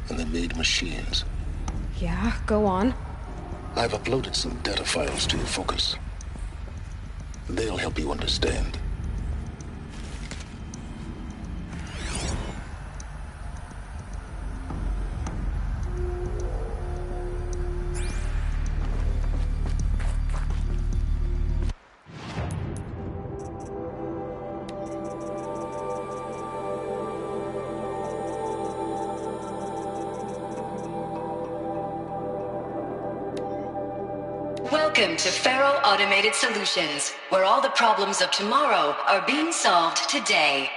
And they made machines. Yeah, go on. I've uploaded some data files to your Focus. They'll help you understand. Welcome to Faro Automated Solutions, where all the problems of tomorrow are being solved today.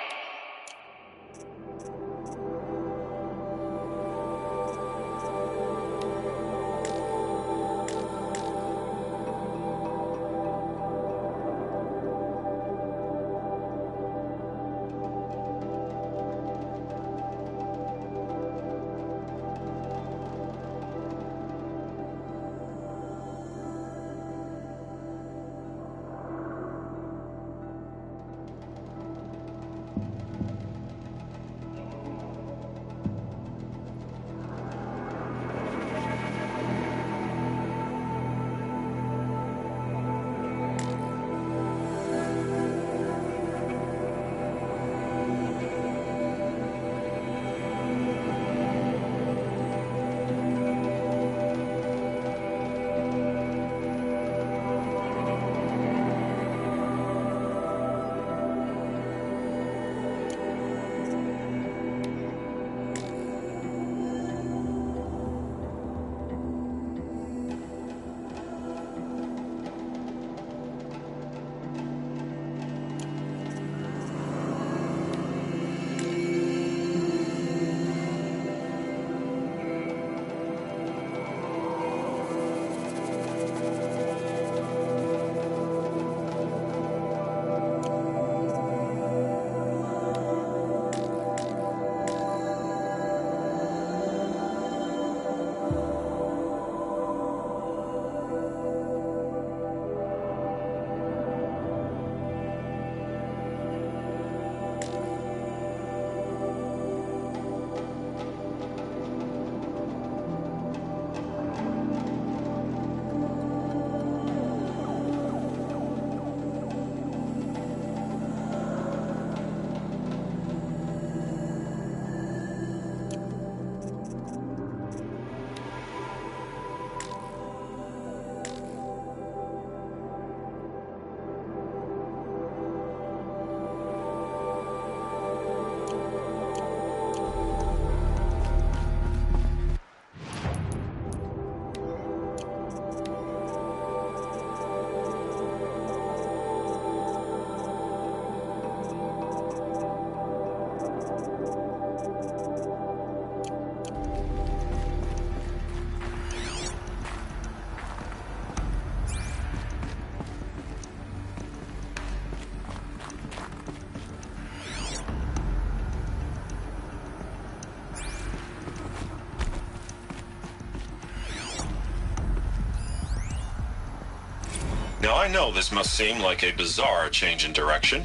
Now, I know this must seem like a bizarre change in direction.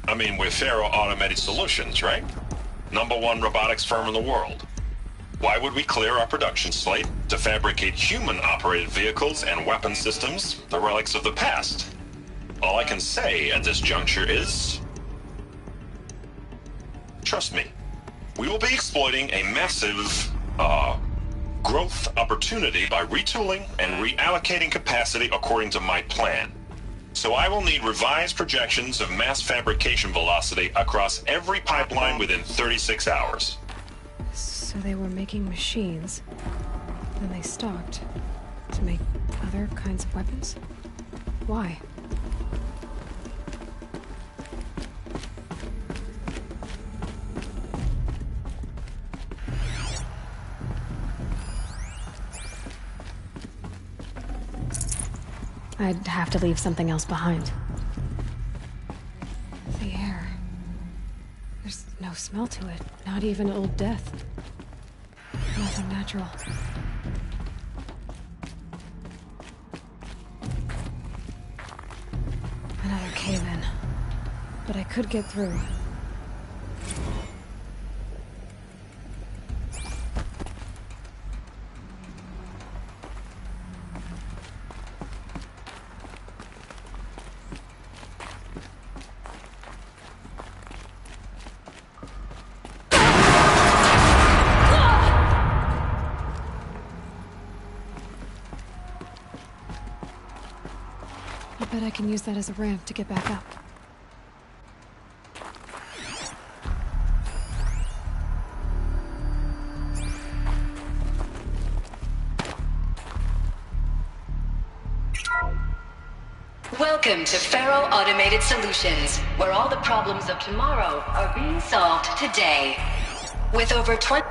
I mean, we're Faro Automated Solutions, right? #1 robotics firm in the world. Why would we clear our production slate to fabricate human-operated vehicles and weapon systems, the relics of the past? All I can say at this juncture is... trust me, we will be exploiting a massive, growth opportunity by retooling and reallocating capacity according to my plan. So I will need revised projections of mass fabrication velocity across every pipeline within 36 hours. So they were making machines, then they stopped to make other kinds of weapons? Why? I'd have to leave something else behind. The air. There's no smell to it. Not even Old Death. Nothing natural. Another cave-in. But I could get through. I bet I can use that as a ramp to get back up. Welcome to Faro Automated Solutions, where all the problems of tomorrow are being solved today. With over 20...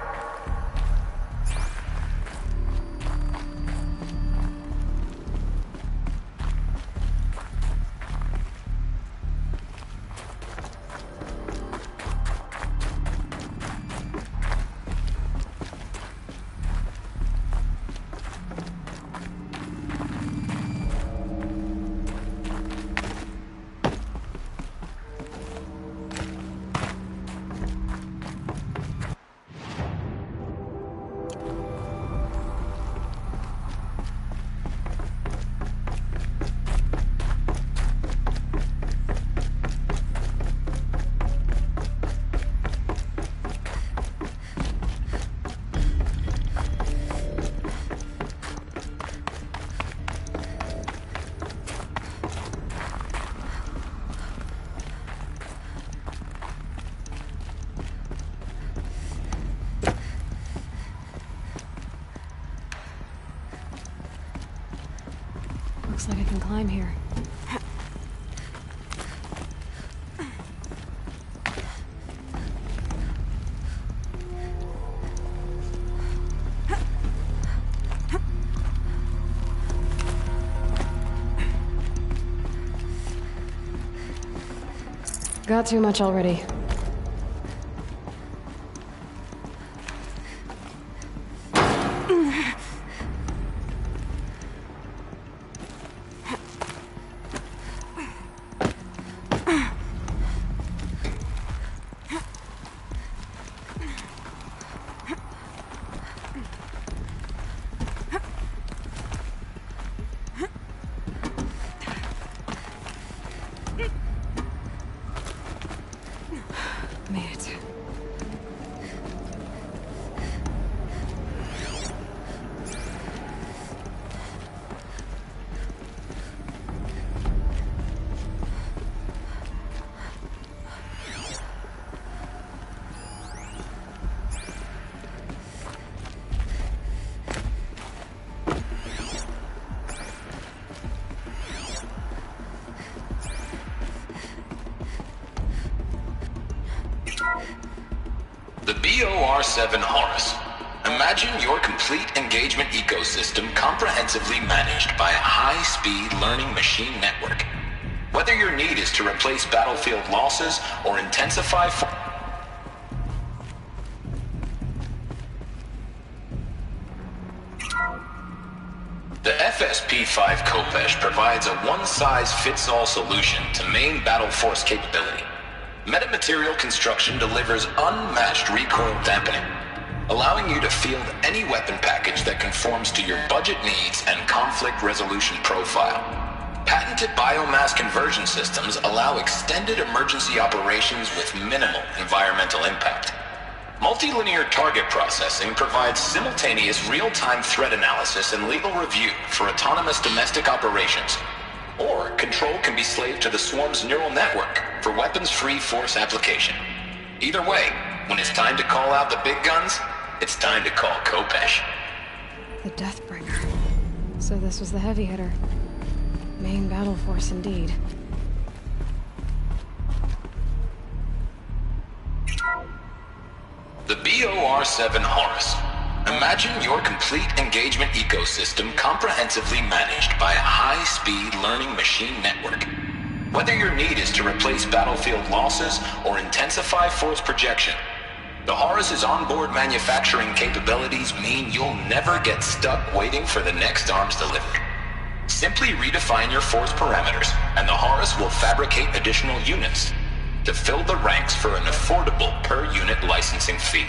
Looks like I can climb here. Got too much already. Made it. The BOR-7 Horus. Imagine your complete engagement ecosystem comprehensively managed by a high-speed learning machine network. Whether your need is to replace battlefield losses or intensify... The FSP-5 Khopesh provides a one-size-fits-all solution to main battle force capability. Metamaterial construction delivers unmatched recoil dampening, allowing you to field any weapon package that conforms to your budget needs and conflict resolution profile. Patented biomass conversion systems allow extended emergency operations with minimal environmental impact. Multilinear target processing provides simultaneous real-time threat analysis and legal review for autonomous domestic operations. Or control can be slaved to the swarm's neural network for weapons-free force application. Either way, when it's time to call out the big guns, it's time to call Khopesh. The Deathbringer. So this was the heavy hitter. Main battle force indeed. The BOR-7 Horus. Imagine your complete engagement ecosystem comprehensively managed by a high-speed learning machine network. Whether your need is to replace battlefield losses or intensify force projection, the Horus's onboard manufacturing capabilities mean you'll never get stuck waiting for the next arms delivery. Simply redefine your force parameters, and the Horus will fabricate additional units to fill the ranks for an affordable per-unit licensing fee.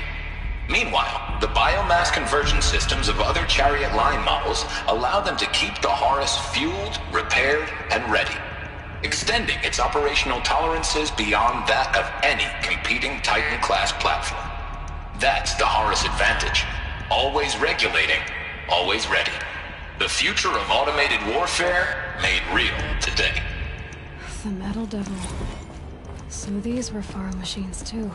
Meanwhile, the biomass conversion systems of other Chariot line models allow them to keep the Horus fueled, repaired, and ready, extending its operational tolerances beyond that of any competing Titan-class platform. That's the Horus advantage. Always regulating, always ready. The future of automated warfare made real today. The Metal Devil. So these were Faro machines too.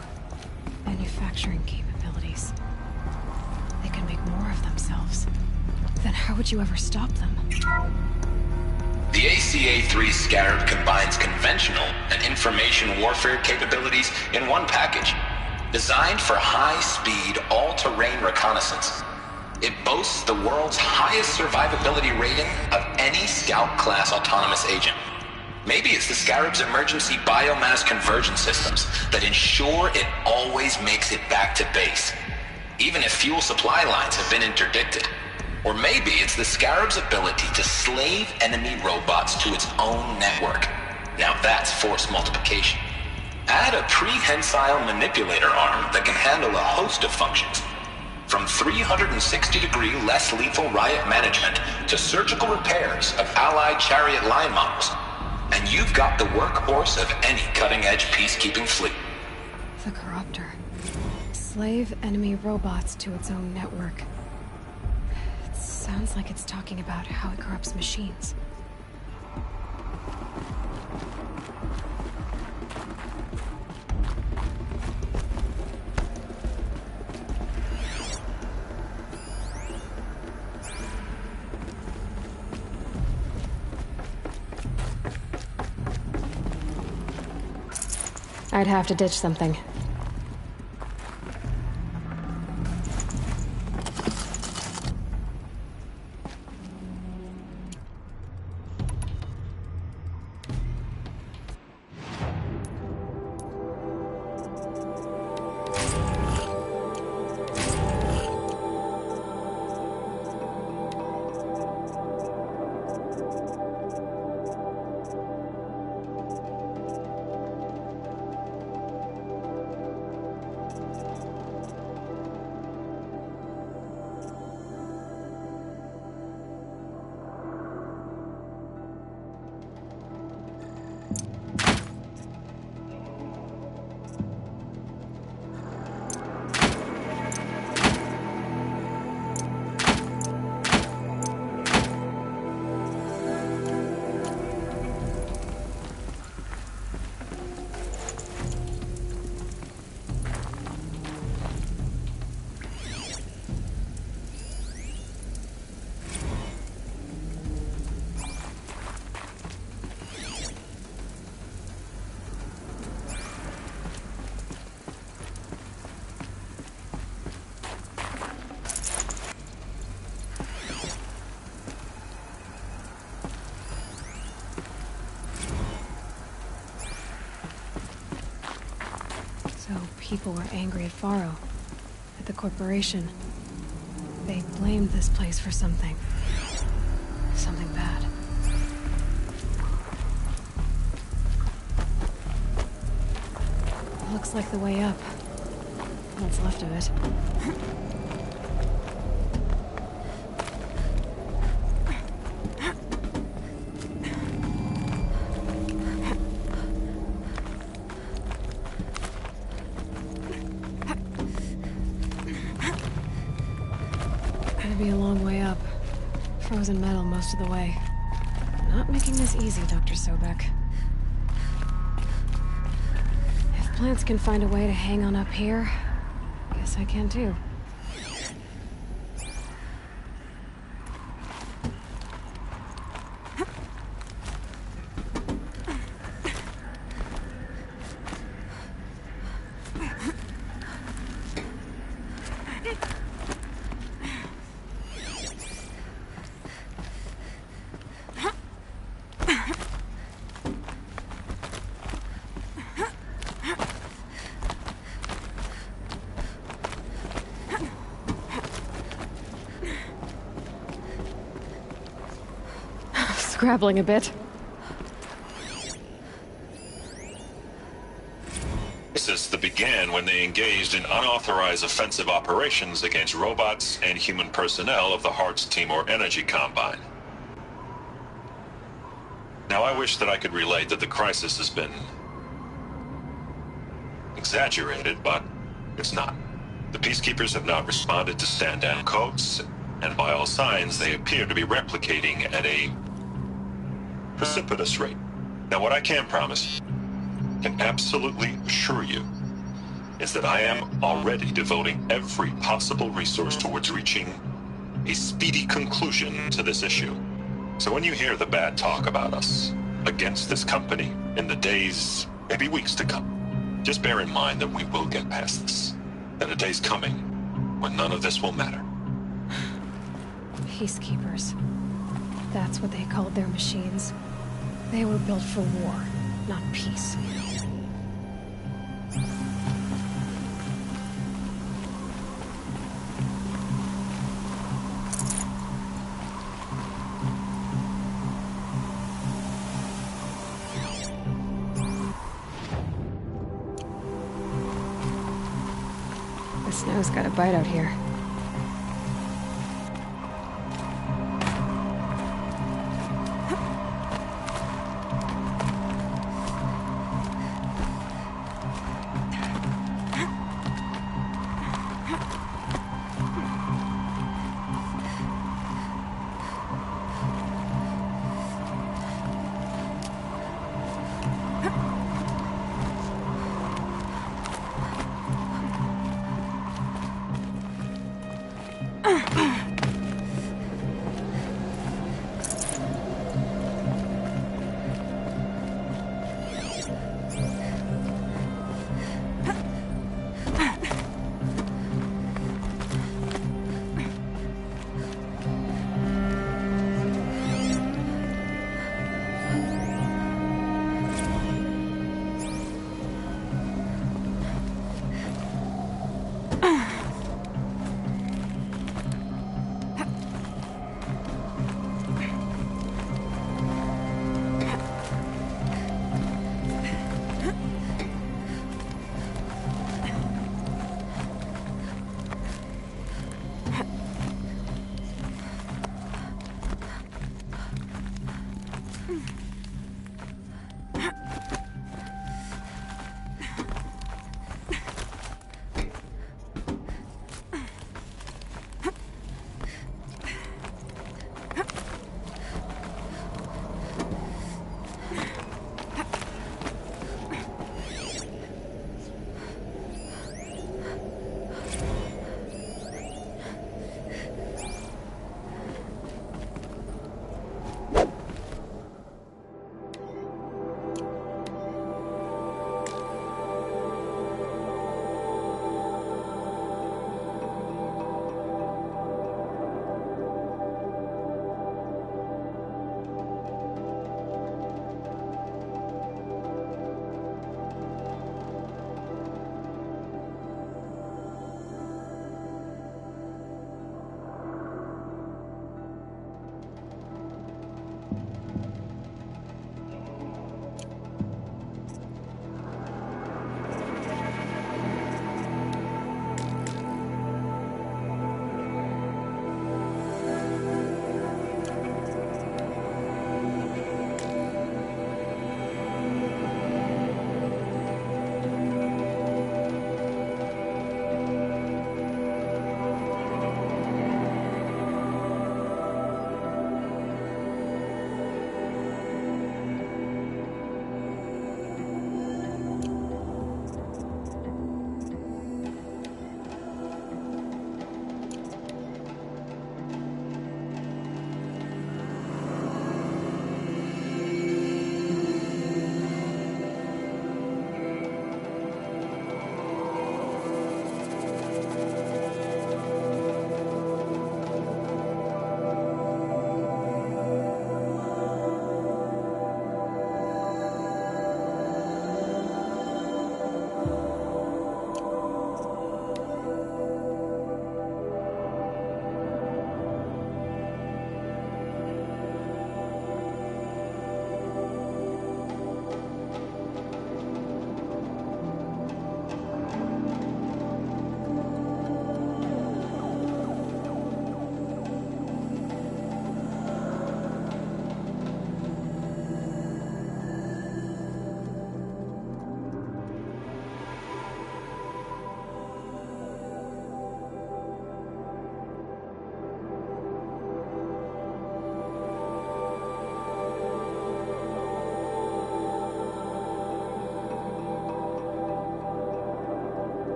Manufacturing capabilities. They can make more of themselves. Then how would you ever stop them? The ACA-3 Scarab combines conventional and information warfare capabilities in one package, designed for high-speed, all-terrain reconnaissance. It boasts the world's highest survivability rating of any Scout-class autonomous agent. Maybe it's the Scarab's emergency biomass conversion systems that ensure it always makes it back to base, even if fuel supply lines have been interdicted. Or maybe it's the Scarab's ability to slave enemy robots to its own network. Now that's force multiplication. Add a prehensile manipulator arm that can handle a host of functions, from 360-degree less lethal riot management to surgical repairs of allied Chariot line models. And you've got the workhorse of any cutting-edge peacekeeping fleet. The Corruptor. Slave enemy robots to its own network. It sounds like it's talking about how it corrupts machines. I'd have to ditch something. People were angry at Faro, at the corporation. They blamed this place for something. Something bad. Looks like the way up. What's left of it. Gonna be a long way up. Frozen metal most of the way. Not making this easy, Dr. Sobek. If plants can find a way to hang on up here, guess I can too. Scrabbling a bit. Crisis that began when they engaged in unauthorized offensive operations against robots and human personnel of the Hearts Timor Energy Combine. Now, I wish that I could relate that the crisis has been exaggerated, but it's not. The Peacekeepers have not responded to stand-down codes, and by all signs, they appear to be replicating at a precipitous rate. Now, what I can promise, can absolutely assure you, is that I am already devoting every possible resource towards reaching a speedy conclusion to this issue. So when you hear the bad talk about us against this company in the days, maybe weeks to come, just bear in mind that we will get past this. That a day's coming when none of this will matter. Peacekeepers. That's what they called their machines. They were built for war, not peace. The snow's got a bite out here.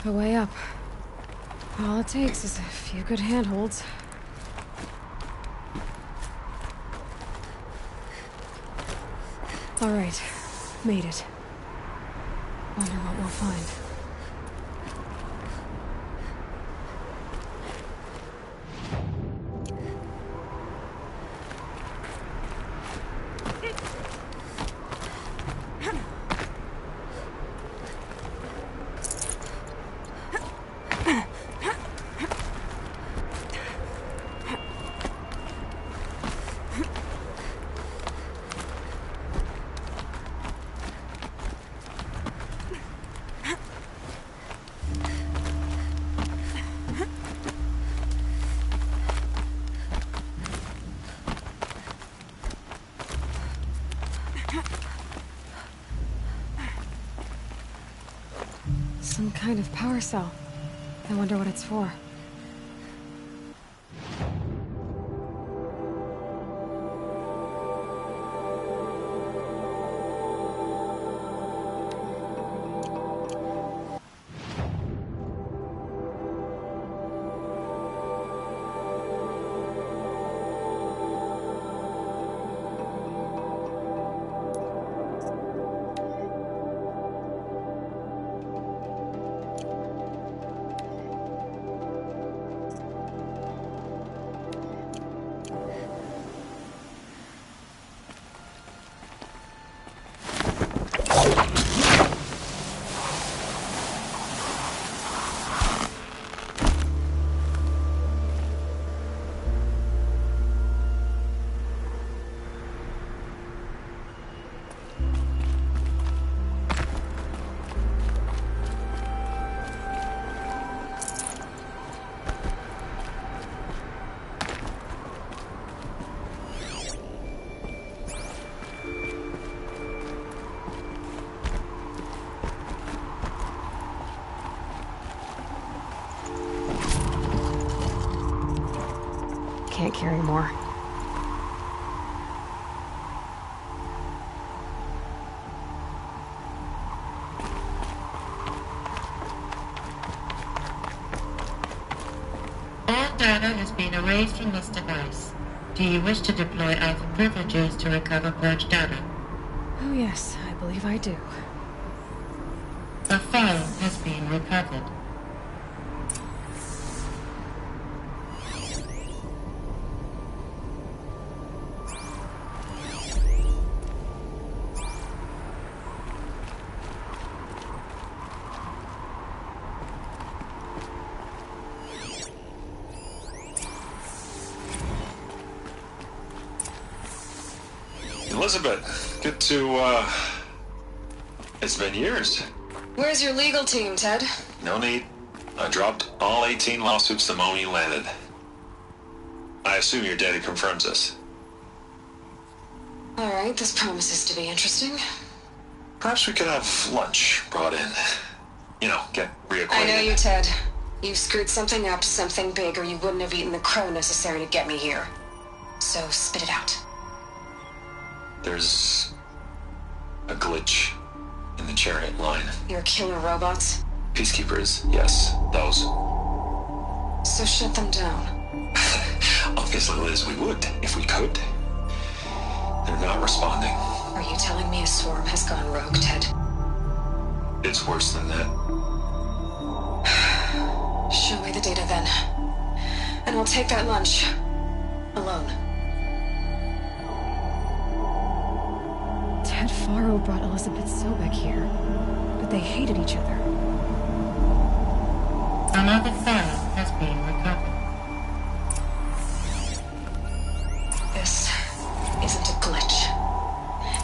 A way up. All it takes is a few good handholds. All right, made it. Wonder what we'll find. Some kind of power cell. I wonder what it's for. Can't carry more. All data has been erased from this device. Do you wish to deploy Alpha privileges to recover purged data? Oh yes, I believe I do. A file has been recovered. Elizabeth, good to, it's been years. Where's your legal team, Ted? No need. I dropped all 18 lawsuits the moment you landed. I assume your data confirms this. All right, this promises to be interesting. Perhaps we could have lunch brought in. You know, get reacquainted. I know you, Ted. You've screwed something up, something big, or you wouldn't have eaten the crow necessary to get me here. So spit it out. There's a glitch in the chariot line. Your killer robots? Peacekeepers, yes, those. So shut them down. Obviously, Liz, we would, if we could. They're not responding. Are you telling me a swarm has gone rogue, Ted? It's worse than that. Show me the data then. And I'll take that lunch. Alone. Ted Faro brought Elizabeth Sobek here, but they hated each other. Another file has been recovered. This isn't a glitch.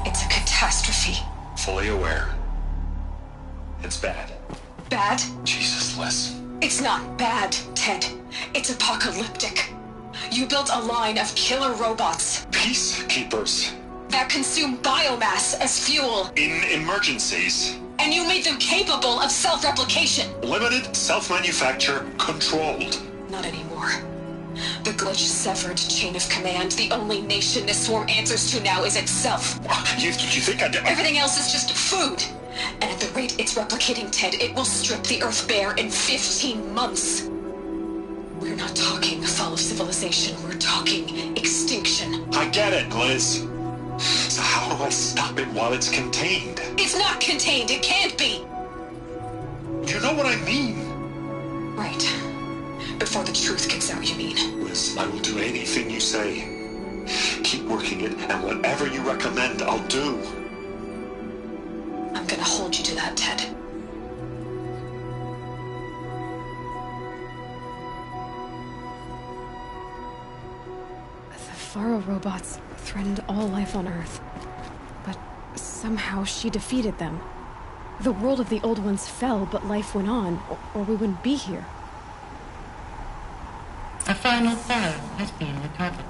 It's a catastrophe. Fully aware. It's bad. Bad? Jesus, Liz. It's not bad, Ted. It's apocalyptic. You built a line of killer robots. Peacekeepers. That consume biomass as fuel. In emergencies. And you made them capable of self-replication. Limited, self-manufacture, controlled. Not anymore. The glitch severed chain of command. The only nation this swarm answers to now is itself. You think I did? Everything else is just food. And at the rate it's replicating, Ted, it will strip the Earth bare in 15 months. We're not talking fall of civilization. We're talking extinction. I get it, Liz. So how do I stop it while it's contained? It's not contained. It can't be. You know what I mean? Right. Before the truth gets out, you mean? Liz, I will do anything you say. Keep working it, and whatever you recommend, I'll do. I'm gonna hold you to that, Ted. The Faro robots threatened all life on Earth. But somehow she defeated them. The world of the Old Ones fell, but life went on, or we wouldn't be here. A final file has been recovered.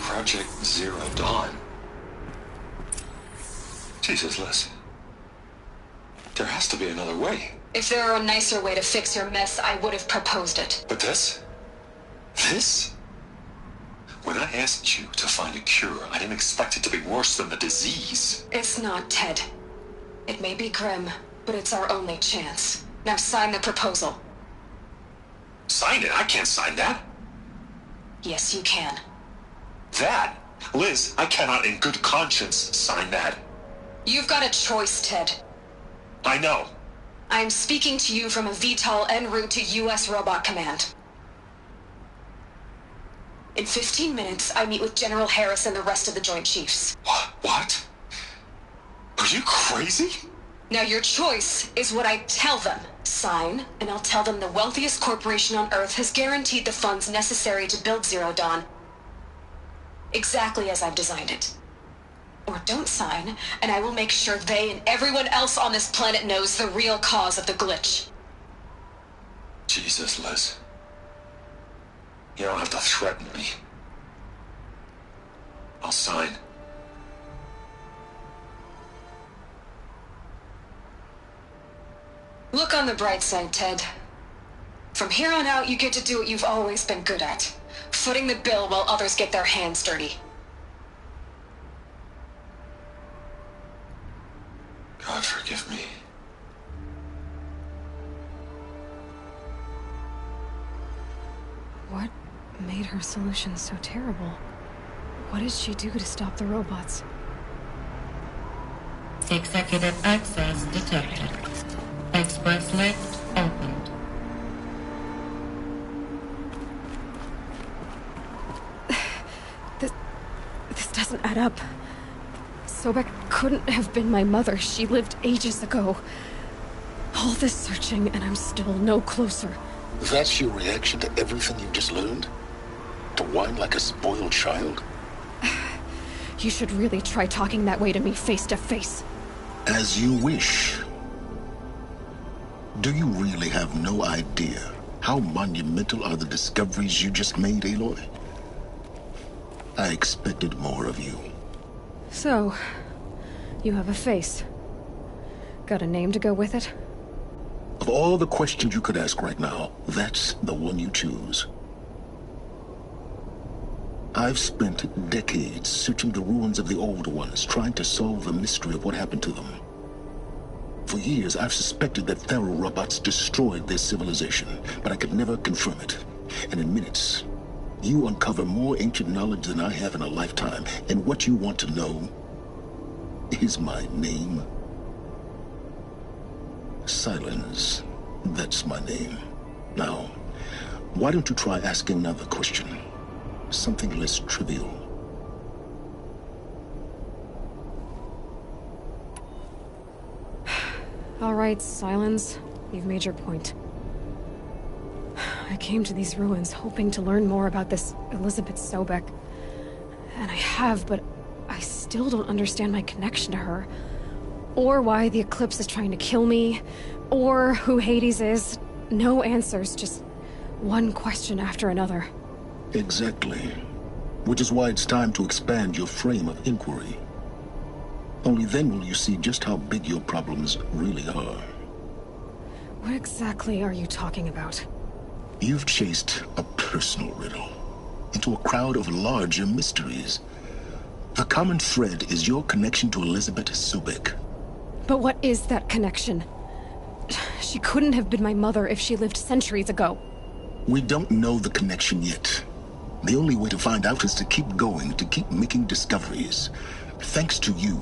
Project Zero Dawn. Jesus, Liz. There has to be another way. If there were a nicer way to fix your mess, I would have proposed it. But this? This? When I asked you to find a cure, I didn't expect it to be worse than the disease. It's not, Ted. It may be grim, but it's our only chance. Now sign the proposal. Sign it? I can't sign that. Yes, you can. That? Liz, I cannot in good conscience sign that. You've got a choice, Ted. I know. I am speaking to you from a VTOL en route to U.S. Robot Command. In 15 minutes, I meet with General Harris and the rest of the Joint Chiefs. What? Are you crazy? Now your choice is what I tell them. Sign, and I'll tell them the wealthiest corporation on Earth has guaranteed the funds necessary to build Zero Dawn. Exactly as I've designed it. Or don't sign, and I will make sure they and everyone else on this planet knows the real cause of the glitch. Jesus, Liz. You don't have to threaten me. I'll sign. Look on the bright side, Ted. From here on out, you get to do what you've always been good at. Footing the bill while others get their hands dirty. God forgive me. What made her solution so terrible? What did she do to stop the robots? Executive access detected. Express lift opened. This doesn't add up. Sobek couldn't have been my mother. She lived ages ago. All this searching, and I'm still no closer. That's your reaction to everything you've just learned? To whine like a spoiled child? You should really try talking that way to me face to face. As you wish. Do you really have no idea how monumental are the discoveries you just made, Aloy? I expected more of you. So, you have a face. Got a name to go with it? Of all the questions you could ask right now, that's the one you choose. I've spent decades searching the ruins of the old ones, trying to solve the mystery of what happened to them. For years, I've suspected that Faro robots destroyed their civilization, but I could never confirm it. And in minutes, you uncover more ancient knowledge than I have in a lifetime, and what you want to know is my name. Silence. That's my name. Now, why don't you try asking another question? Something less trivial. All right, Silence. You've made your point. I came to these ruins hoping to learn more about this Elizabeth Sobek. And I have, but I still don't understand my connection to her. Or why the Eclipse is trying to kill me. Or who Hades is. No answers, just one question after another. Exactly. Which is why it's time to expand your frame of inquiry. Only then will you see just how big your problems really are. What exactly are you talking about? You've chased a personal riddle into a crowd of larger mysteries. The common thread is your connection to Elizabeth Sobek. But what is that connection? She couldn't have been my mother if she lived centuries ago. We don't know the connection yet. The only way to find out is to keep going, to keep making discoveries. Thanks to you,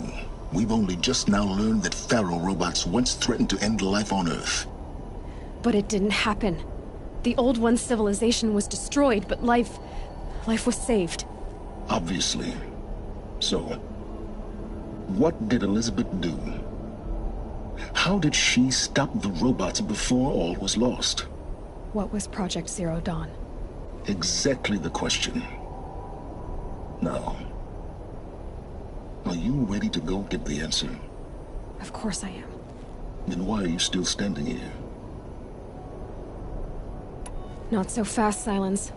we've only just now learned that Pharaoh robots once threatened to end life on Earth. But it didn't happen. The Old One's civilization was destroyed, but life was saved. Obviously. So, what did Elizabeth do? How did she stop the robots before all was lost? What was Project Zero Dawn? Exactly the question. Now, are you ready to go get the answer? Of course I am. Then why are you still standing here? Not so fast, Silence.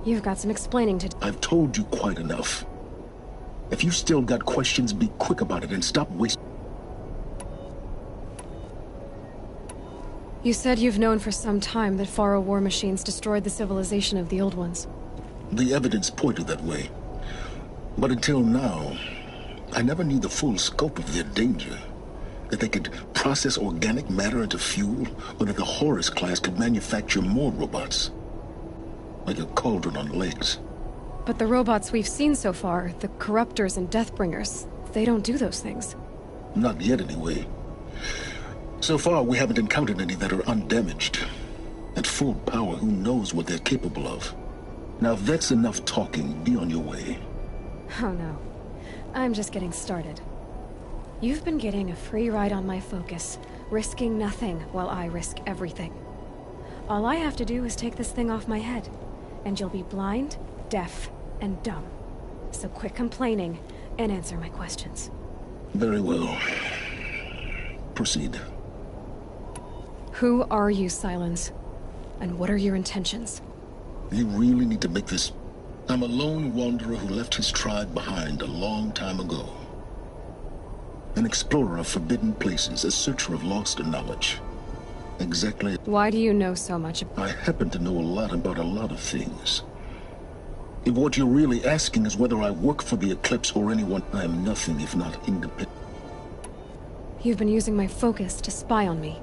You've got some explaining to do. I've told you quite enough. If you still got questions, be quick about it and stop wasting. You said you've known for some time that Pharaoh war machines destroyed the civilization of the Old Ones. The evidence pointed that way. But until now, I never knew the full scope of their danger. That they could process organic matter into fuel, or that the Horus class could manufacture more robots. Like a cauldron on legs. But the robots we've seen so far, the Corruptors and Deathbringers, they don't do those things. Not yet, anyway. So far, we haven't encountered any that are undamaged. At full power, who knows what they're capable of? Now, if that's enough talking, be on your way. Oh no. I'm just getting started. You've been getting a free ride on my focus, risking nothing while I risk everything. All I have to do is take this thing off my head, and you'll be blind, deaf, and dumb. So quit complaining and answer my questions. Very well. Proceed. Who are you, Silence? And what are your intentions? You really need to make this... I'm a lone wanderer who left his tribe behind a long time ago. An explorer of forbidden places, a searcher of lost knowledge. Exactly. Why do you know so much? I happen to know a lot about a lot of things. If what you're really asking is whether I work for the Eclipse or anyone, I am nothing if not independent. You've been using my focus to spy on me.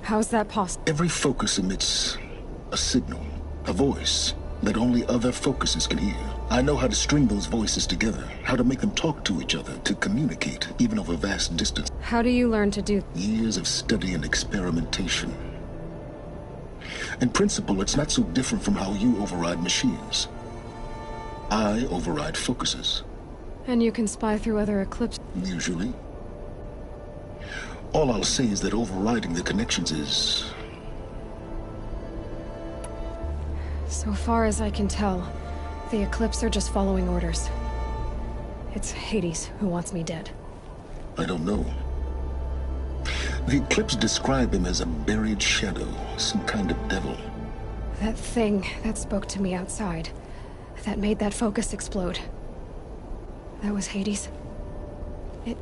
How's that possible? Every focus emits a signal, a voice, that only other focuses can hear. I know how to string those voices together, how to make them talk to each other, to communicate, even over vast distance. How do you learn to do? Years of study and experimentation. In principle, it's not so different from how you override machines. I override focuses. And you can spy through other Eclipse? Usually. All I'll say is that overriding the connections is... So far as I can tell, the Eclipse are just following orders. It's Hades who wants me dead. I don't know. The Eclipse describe him as a buried shadow, some kind of devil. That thing that spoke to me outside, that made that focus explode. That was Hades. It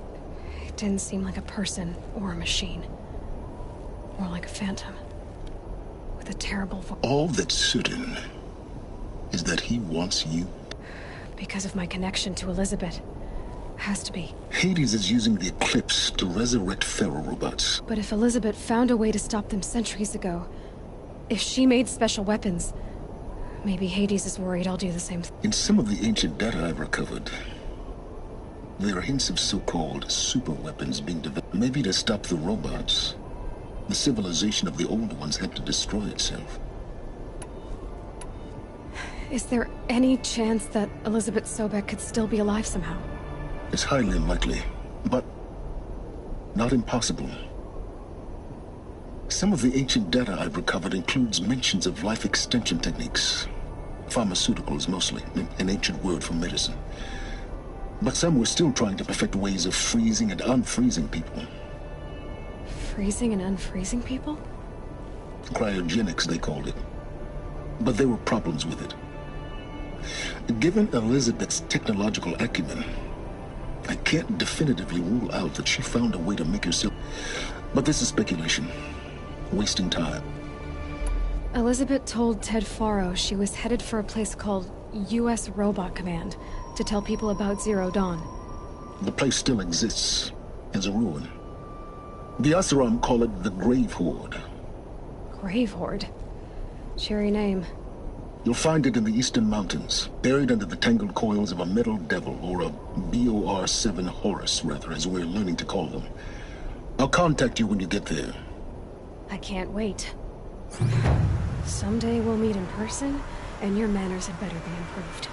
didn't seem like a person or a machine. More like a phantom. With a terrible voice. All that's certain is that he wants you. Because of my connection to Elizabeth. Has to be. Hades is using the Eclipse to resurrect Pharaoh robots. But if Elizabeth found a way to stop them centuries ago, if she made special weapons, maybe Hades is worried I'll do the same thing. In some of the ancient data I've recovered, there are hints of so-called super weapons being developed. Maybe to stop the robots, the civilization of the Old Ones had to destroy itself. Is there any chance that Elizabeth Sobek could still be alive somehow? It's highly unlikely, but not impossible. Some of the ancient data I've recovered includes mentions of life extension techniques. Pharmaceuticals, mostly, an ancient word for medicine. But some were still trying to perfect ways of freezing and unfreezing people. Freezing and unfreezing people? Cryogenics, they called it. But there were problems with it. Given Elizabeth's technological acumen, I can't definitively rule out that she found a way to make herself... But this is speculation. wasting time. Elizabeth told Ted Faro she was headed for a place called U.S. Robot Command to tell people about Zero Dawn. The place still exists as a ruin. The Oseram call it the Grave Horde. Grave Horde? Cheery name. You'll find it in the eastern mountains, buried under the tangled coils of a metal devil, or a BOR-7 Horus, rather, as we're learning to call them. I'll contact you when you get there. I can't wait. Someday we'll meet in person, and your manners had better be improved.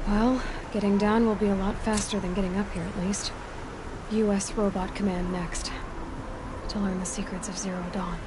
Well, getting down will be a lot faster than getting up here, at least. U.S. Robot Command next. To learn the secrets of Zero Dawn.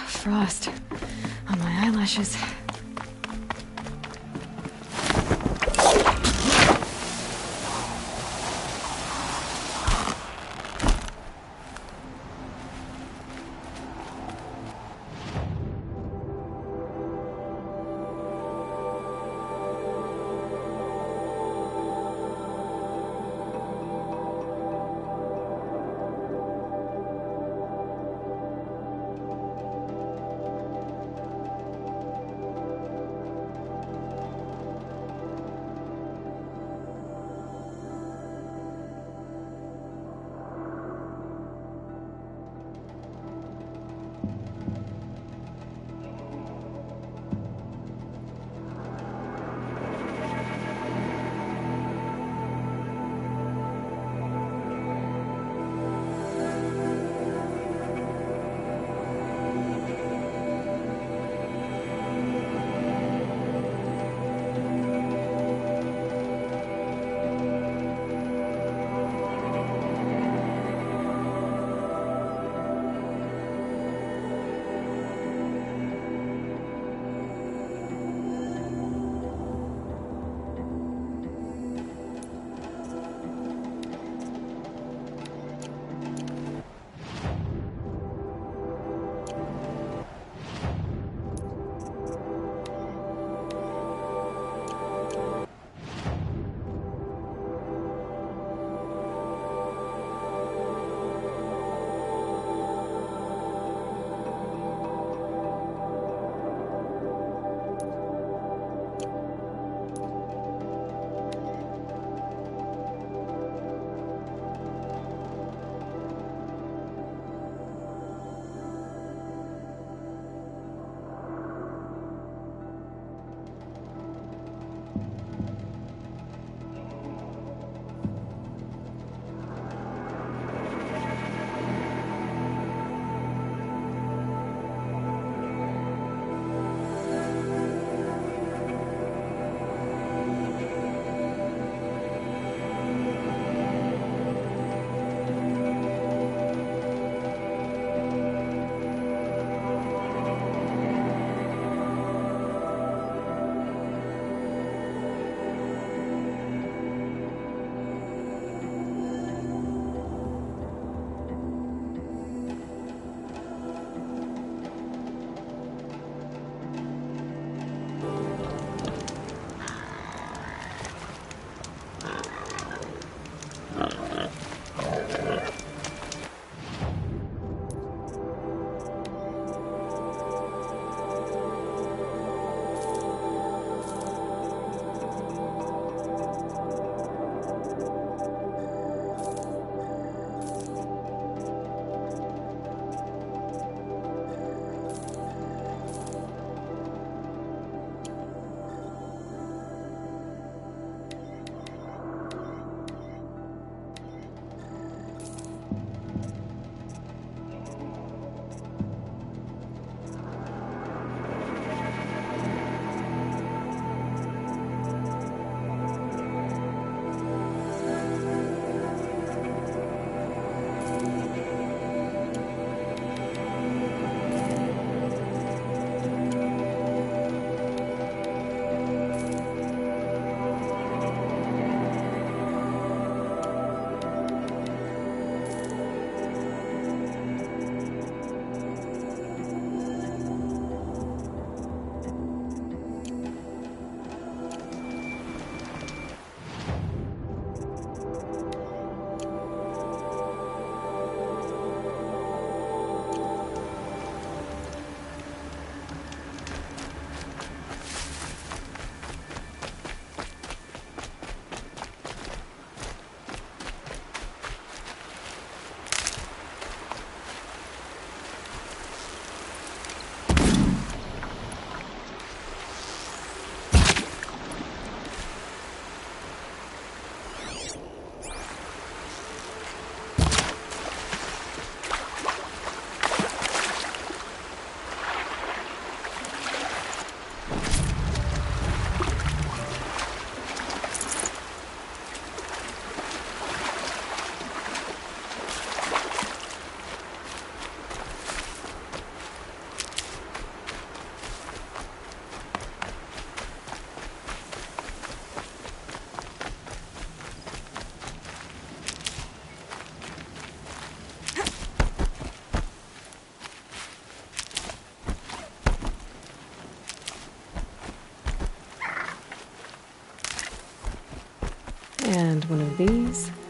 Frost on my eyelashes. And one of these.